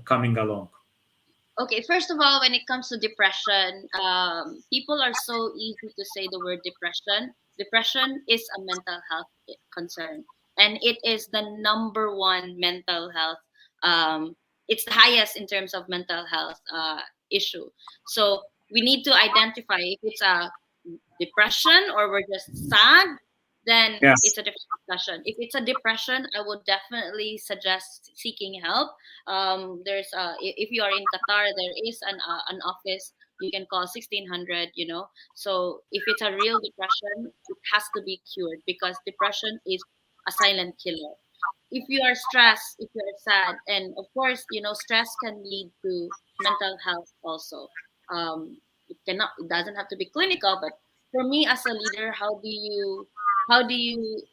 coming along. Okay, first of all, when it comes to depression, people are so easy to say the word depression. Depression is a mental health concern, and it is the number one mental health. It's the highest in terms of mental health issue. So we need to identify if it's a depression or we're just sad, then Yes. it's a different discussion. If it's a depression, I would definitely suggest seeking help. There's if you are in Qatar, there is an office you can call 1600. So if it's a real depression, it has to be cured because depression is a silent killer. If you are stressed, if you're sad, and of course, stress can lead to mental health also. It doesn't have to be clinical, but for me as a leader, how do you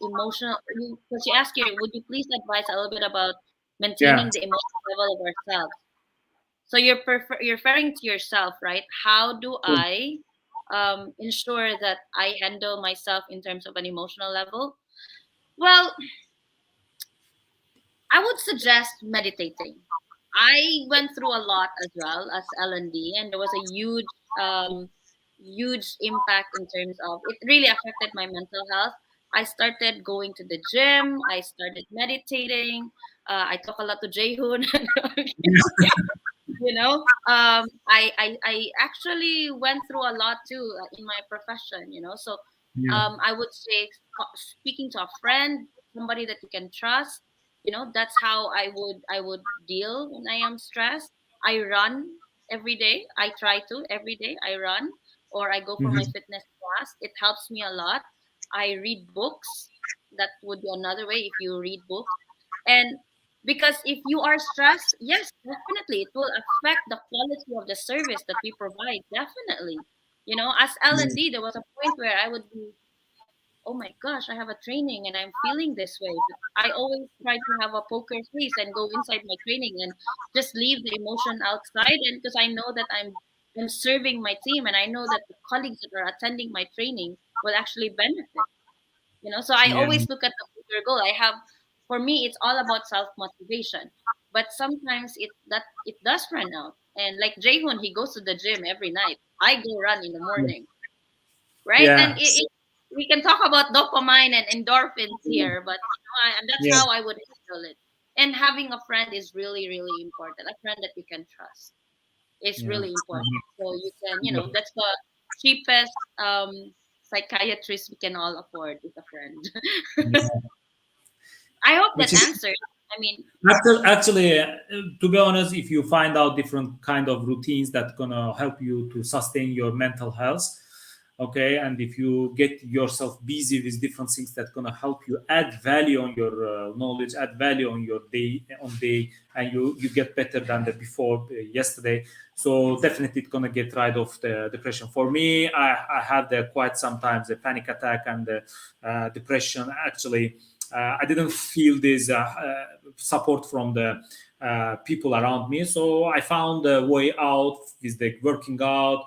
emotional? Because you ask here, would you please advise a little bit about Yeah. maintaining the emotional level of ourselves? So you're referring to yourself, right? How do I ensure that I handle myself in terms of an emotional level? Well, I would suggest meditating. I went through a lot as well as L&D, and there was a huge impact in terms of it really affected my mental health. I started going to the gym. I started meditating. I talk a lot to Jayhoon. I actually went through a lot too in my profession. So Yeah. I would say speaking to a friend, somebody that you can trust. That's how I would deal when I am stressed. I run every day. I try to every day. I run or I go for my Mhm. fitness class. It helps me a lot. I read books. That would be another way if you read books. And because if you are stressed, yes, definitely it will affect the quality of the service that we provide. Definitely. As L&D, there was a point where I would be, oh my gosh, I have a training and I'm feeling this way. But I always try to have a poker face and go inside my training and just leave the emotion outside. And because I know that I'm serving my team and I know that the colleagues that are attending my training will actually benefit. So I Yeah. always look at the bigger goal. For me, it's all about self motivation. But sometimes it does run out. And like Jayhoon, he goes to the gym every night. I go run in the morning, right? And Yeah. we can talk about dopamine and endorphins here, but and that's Yeah. how I would handle it. And having a friend is really, really important. A friend that you can trust is Yeah. really important. So you can, Yeah. that's the cheapest psychiatrist we can all afford is a friend. Yeah. I hope Which that is answers. I mean, actually, to be honest, if you find out different kind of routines that gonna help you to sustain your mental health, okay, and if you get yourself busy with different things that gonna help you add value on your knowledge, add value on your day, and you get better than the before yesterday. So definitely, it's gonna get rid of the depression. For me, I had quite sometimes a panic attack and depression. Actually, I didn't feel this support from the people around me. So I found a way out with the working out,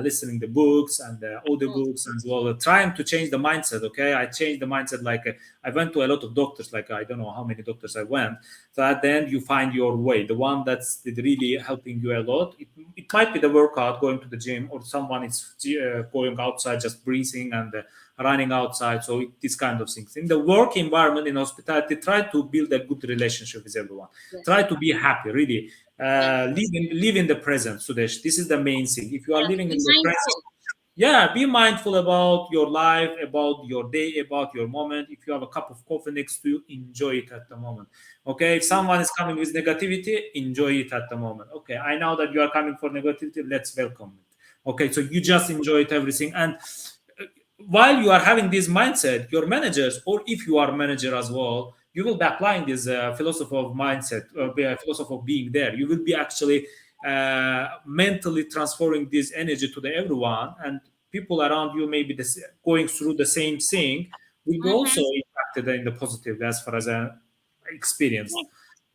listening the books and the audiobooks as well, trying to change the mindset. Okay, I changed the mindset. Like I went to a lot of doctors. Like I don't know how many doctors I went. So at the end, you find your way, the one that's really helping you a lot. It might be the workout, going to the gym, or someone is going outside, just breathing and running outside. So this kind of things. In the work environment in hospitality, try to build a good relationship with everyone. Yes. Try to be happy, really. Live in the present, Sudesh. This is the main thing. If you are Yes. living Be in the present, mindful. yeah, be mindful about your life, about your day, about your moment. If you have a cup of coffee next to you, enjoy it at the moment. Okay, if someone is coming with negativity, enjoy it at the moment. Okay, I know that you are coming for negativity, let's welcome it. Okay, so you just enjoy it, everything. And while you are having this mindset, your managers, or if you are manager as well, you will be applying this philosophy of mindset, or be a philosophy of being there. You will be actually mentally transferring this energy to the everyone, and people around you maybe going through the same thing will be also Mm-hmm. impacted in the positive, as far as I experienced.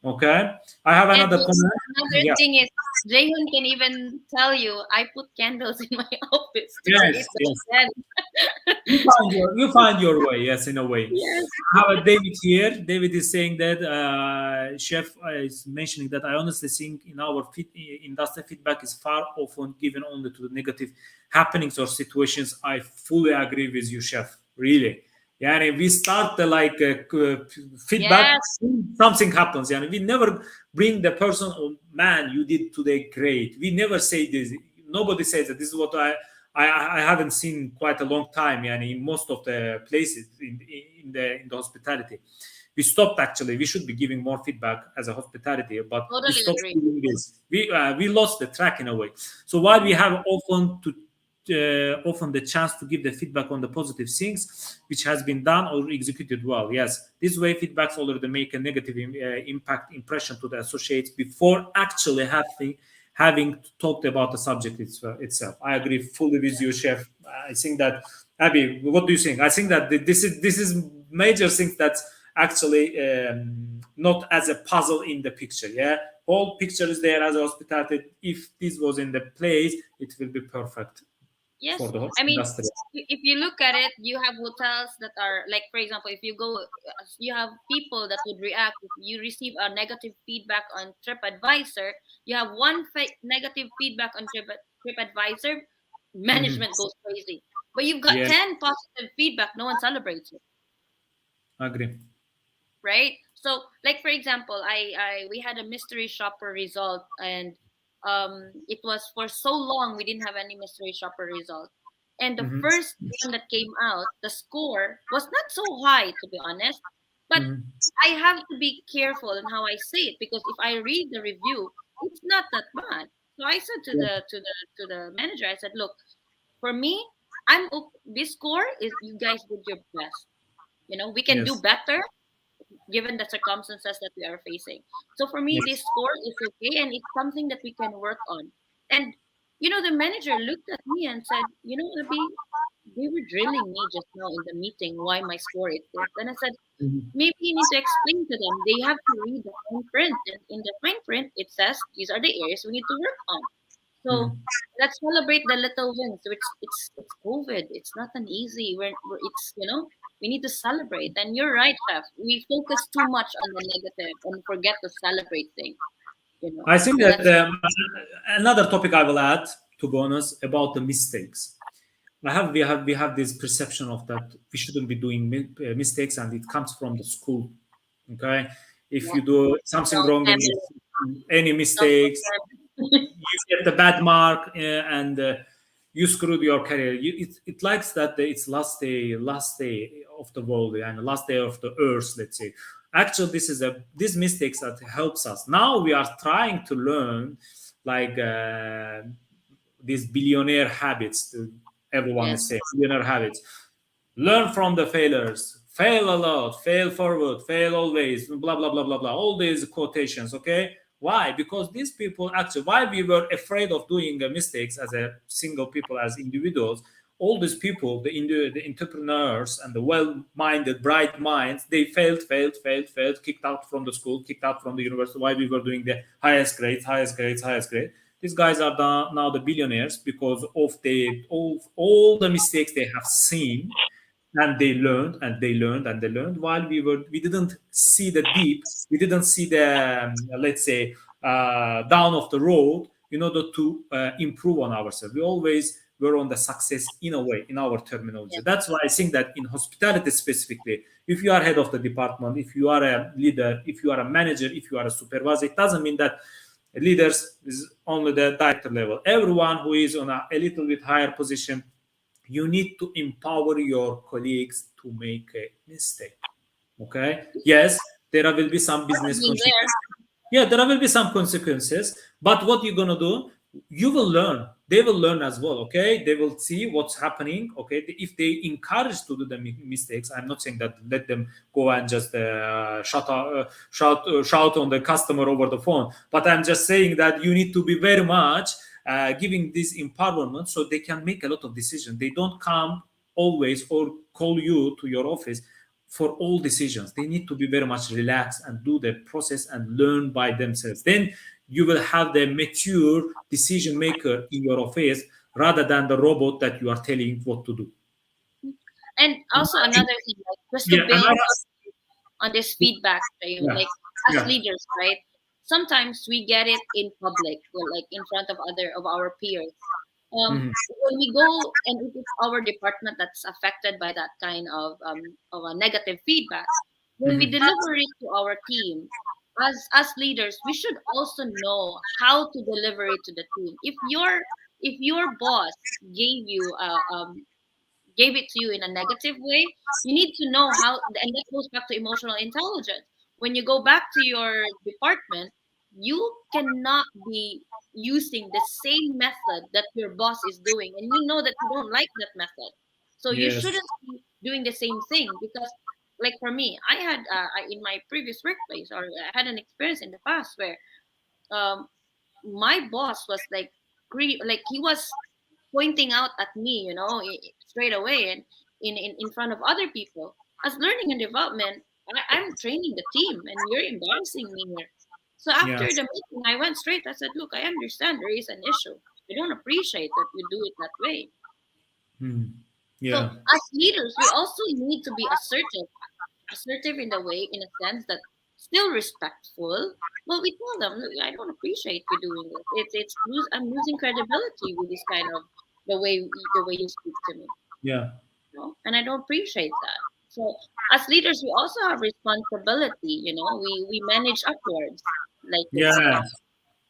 Okay, I have another And comment. another Yeah. thing is, Jayun can even tell you, I put candles in my office to Yes. create the Yes. zen. You find your way. Yes, in a way. Yes. How about David here? David is saying that chef is mentioning that I honestly think in our industry feedback is far often given only to the negative happenings or situations. I fully agree with you, chef. Really. Yeah, and we start the feedback, Yes. something happens. Yeah, we never bring the person. Oh, man, you did today great. We never say this. Nobody says that. This is what I haven't seen quite a long time. Yeah, in most of the places in the hospitality, we stopped actually. We should be giving more feedback as a hospitality, but we Totally stopped agree. doing this. We lost the track in a way. So while we have often the chance to give the feedback on the positive things which has been done or executed well. Yes, this way feedbacks already make a negative impact impression to the associates before actually having talked about the subject itself. I agree fully with you, chef. I think that, Abby, what do you think? I think that this is major things that's actually not as a puzzle in the picture. Yeah, whole picture is there as a hospitality. If this was in the place, it will be perfect for Yes. the I mean, industry. if you look at it, you have hotels that are like, for example, if you go, you have people that would react if you receive a negative feedback on TripAdvisor. You have one negative feedback on TripAdvisor, Mhm. management goes crazy. But you've got Yeah, 10 positive feedback, no one celebrates it, agree. right? So, like for example, I we had a mystery shopper result, and it was for so long we didn't have any mystery shopper result. And the Mhm. first one that came out, the score was not so high, to be honest. But Mhm. I have to be careful in how I say it, because if I read the review, it's not that bad. So I said to Yeah. the manager, I said, look, for me, this score is, you guys did your best. We can do Yes. better given the circumstances that we are facing. So for me, Yes. this score is okay, and it's something that we can work on. And the manager looked at me and said, Abby, they were drilling me just now in the meeting why my score is this. And I said, Mhm. maybe you need to explain to them. They have to read the fine print, and in the fine print, it says these are the areas we need to work on. So Mhm. let's celebrate the little wins. So it's COVID. It's not an easy. It's we need to celebrate. And you're right, Chef. We focus too much on the negative and forget to celebrate things. I think So that that's another topic I will add to bonus about the mistakes. We have this perception of that we shouldn't be doing mistakes, and it comes from the school. Okay, if yeah. you do something Don't wrong in family. any Don't mistakes, family. you get the bad mark, and you screwed your career. It likes that it's last day of the world and last day of the earth. Let's say, actually, these mistakes that helps us. Now we are trying to learn, like these billionaire habits. Everyone is Yes. saying billionaire habits. Learn from the failures. Fail a lot. Fail forward. Fail always. Blah blah blah blah blah. All these quotations. Okay. Why? Because these people actually, why we were afraid of doing mistakes as a single people, as individuals, all these people, the entrepreneurs and the well-minded, bright minds, they failed, kicked out from the school, kicked out from the university while we were doing the highest grade. These guys are now the billionaires because of all the mistakes they have seen, and they learned and they learned and they learned while we didn't see the deep, we didn't see the let's say down of the road in order to improve on ourselves. We always were on the success in a way, in our terminology. Yeah. That's why I think that in hospitality specifically, if you are head of the department, if you are a leader, if you are a manager, if you are a supervisor, it doesn't mean that leaders is only the director level. Everyone who is on a little bit higher position, you need to empower your colleagues to make a mistake. Okay, yes, there will be some business Being there. consequences. Yeah, there will be some consequences, but what you're gonna do, you will learn, they will learn as well. Okay, they will see what's happening. Okay, if they encourage to do the mistakes, I'm not saying that let them go and just shout on the customer over the phone, but I'm just saying that you need to be very much giving this empowerment so they can make a lot of decisions. They don't come always or call you to your office for all decisions. They need to be very much relaxed and do the process and learn by themselves. Then you will have the mature decision maker in your office rather than the robot that you are telling what to do. And also another thing, like just to Yeah, and build on this feedback, yeah, like as yeah. leaders, right? Sometimes we get it in public, or like in front of our peers. Mhm. When we go and it is our department that's affected by that kind of a negative feedback, when we Mhm. deliver it to our team, as leaders, we should also know how to deliver it to the team. If your boss gave you gave it to you in a negative way, you need to know how, and that goes back to emotional intelligence. When you go back to your department, you cannot be using the same method that your boss is doing, and you know that you don't like that method. So you Yes. shouldn't be doing the same thing because, like for me, I had in my previous workplace, or I had an experience in the past where um, my boss was like like he was pointing out at me, straight away and in front of other people. As learning and development, I'm training the team, and you're embarrassing me here. So after Yes. the meeting, I went straight. I said, "Look, I understand there is an issue. I don't appreciate that you do it that way." Mhm. So Yeah. as leaders, we also need to be assertive in the way, in a sense that still respectful, but we tell them, "Look, I don't appreciate you doing this. I'm losing credibility with this kind of the way you speak to me, Yeah. and I don't appreciate that." So as leaders, we also have responsibility. We manage upwards, like they Yeah. say.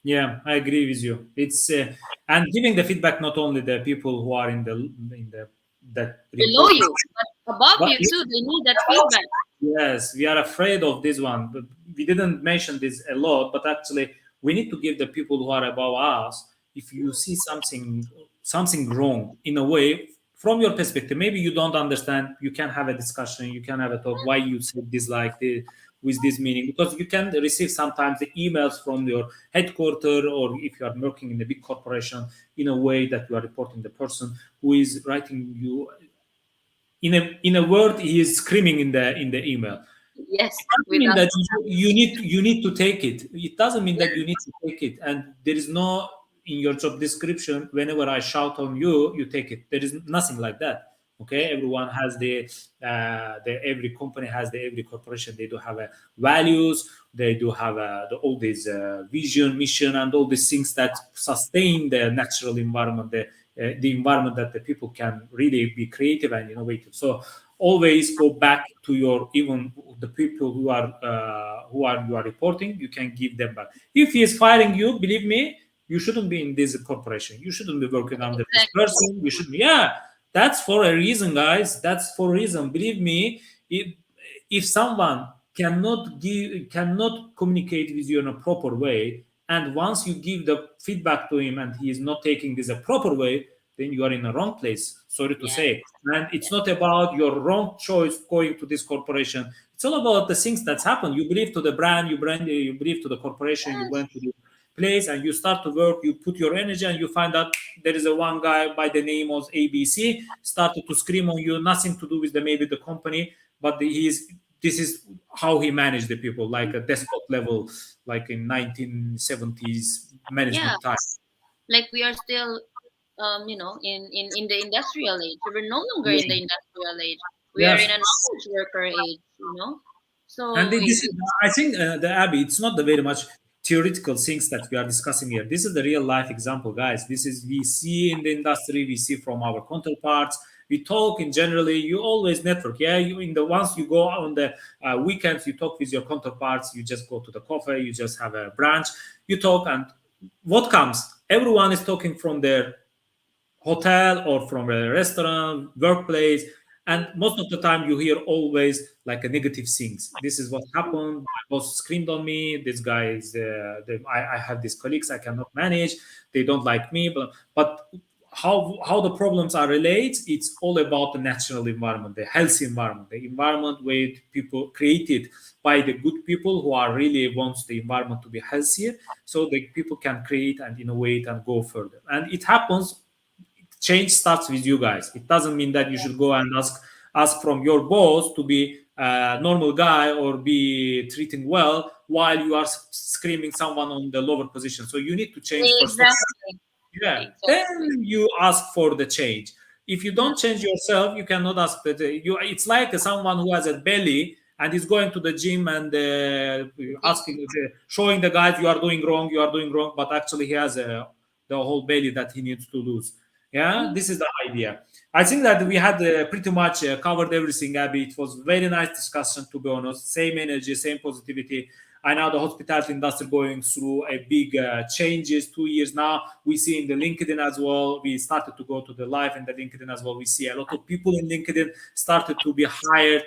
Yeah, I agree with you. It's and giving the feedback not only the people who are in the that Below report, you, but above but you too, they need that feedback. yes, we are afraid of this one. But we didn't mention this a lot, but actually, we need to give the people who are above us. If you see something wrong in a way from your perspective, maybe you don't understand. You can have a discussion. You can have a talk. Why you said this like this with this meaning? Because you can receive sometimes the emails from your headquarter, or if you are working in a big corporation, in a way that you are reporting the person who is writing you in a word he is screaming in the email. Yes, Doesn't mean without that you need to take it. It doesn't mean that yeah, you need to take it. And there is no in your job description. Whenever I shout on you, you take it. There is nothing like that. Okay, everyone has the every company has every corporation. They do have values. They do have all these vision, mission, and all these things that sustain the natural environment, the environment that the people can really be creative and innovative. So always go back to your even the people who are you are reporting. You can give them back. If he is firing you, believe me, you shouldn't be in this corporation. You shouldn't be working under this exactly. person. You should be, yeah, that's for a reason, guys. That's for a reason. Believe me, if someone cannot communicate with you in a proper way, and once you give the feedback to him and he is not taking this a proper way, then you are in a wrong place. Sorry to Yes, say. And it's yes, not about your wrong choice going to this corporation. It's all about the things that's happened. You believe to the brand, you believe to the corporation, you yes. went to the place and you start to work, you put your energy, and you find out there is a one guy by the name of ABC started to scream on you, nothing to do with the maybe the company, but this is how he managed the people, like a despot level, like in 1970s Yeah, management time. like we are still, in the industrial age. We're no longer Yeah. in the industrial age. We are in Yes. a knowledge worker age. And So this is, I think, the Abby, it's not the very much theoretical things that we are discussing here. This is the real life example, guys. This is we see in the industry, we see from our counterparts. We talk in generally. You always network, yeah. You in the once you go on the weekends, you talk with your counterparts. You just go to the coffee. You just have a brunch. You talk, and what comes? Everyone is talking from their hotel or from a restaurant, workplace, and most of the time you hear always like a negative things. This is what happened. My boss screamed on me. This guy is. I have these colleagues I cannot manage. They don't like me. But how the problems are related? It's all about the natural environment, the healthy environment, the environment where people created by the good people who are really wants the environment to be healthier, so the people can create and innovate and go further. And it happens, change starts with you guys. It doesn't mean that you should go and ask from your boss to be a normal guy or be treating well while you are screaming someone on the lower position. So you need to change first of all. exactly, Yeah, exactly. then you ask for the change. If you Yeah, don't change yourself, you cannot ask that. You, it's like someone who has a belly and is going to the gym and asking, showing the guys you are doing wrong, you are doing wrong, but actually he has the whole belly that he needs to lose. Yeah, yeah. this is the idea. I think that we had pretty much covered everything, Abby. It was very nice discussion, to be honest. Same energy, same positivity. I know the hospitality industry going through a big changes. 2 years now, we see in the LinkedIn as well. We started to go to the live in the LinkedIn as well. We see a lot of people in LinkedIn started to be hired.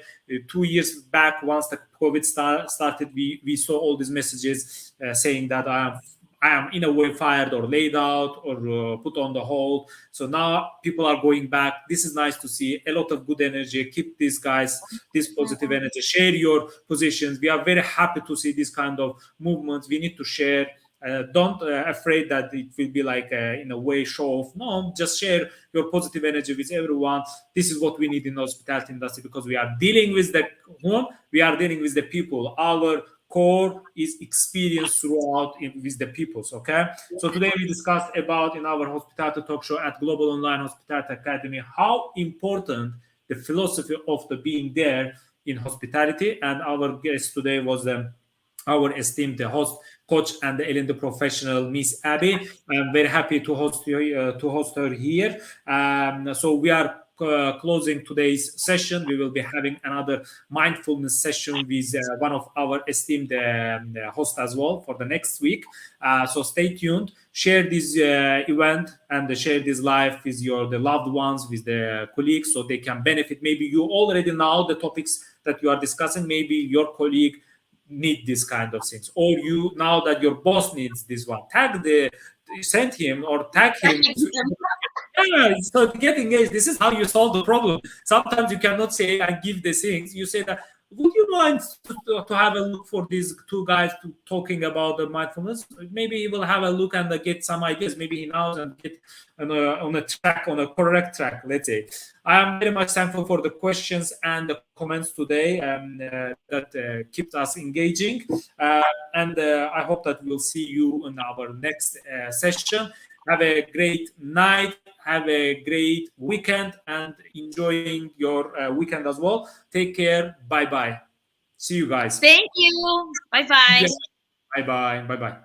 2 years back, once the COVID started, we saw all these messages saying that I am in a way fired or laid out or put on the hold. So now people are going back. This is nice to see. A lot of good energy. Keep these guys, this positive Mhm. energy. Share your positions. We are very happy to see this kind of movements. We need to share. Don't afraid that it will be like in a way show off. No, just share your positive energy with everyone. This is what we need in the hospitality industry, because we are dealing with the home. We are dealing with the people. Our core is experience throughout with the peoples. Okay, so today we discussed about in our hospitality talk show at Global Online Hospitality Academy how important the philosophy of the being there in hospitality. And our guest today was our esteemed host, coach, and the Elinda professional, Miss Abby. I'm very happy to host her here. So we are closing today's session. We will be having another mindfulness session with one of our esteemed hosts as well for the next week. So stay tuned. Share this event and share this live with your the loved ones, with the colleagues, so they can benefit. Maybe you already know the topics that you are discussing. Maybe your colleague need this kind of things, or you now that your boss needs this one, send him or tag him to, yeah, so to get engaged. This is how you solve the problem. Sometimes you cannot say and give the things. You say that, would you mind to have a look for these two guys talking about the mindfulness? Maybe he will have a look and get some ideas. Maybe he knows and get on a track, on a correct track, let's say. I am very much thankful for the questions and the comments today that kept us engaging. And I hope that we'll see you in our next session. Have a great night. Have a great weekend and enjoying your weekend as well. Take care. Bye bye. See you guys. Thank you. Bye bye. Yes. Bye bye. Bye bye.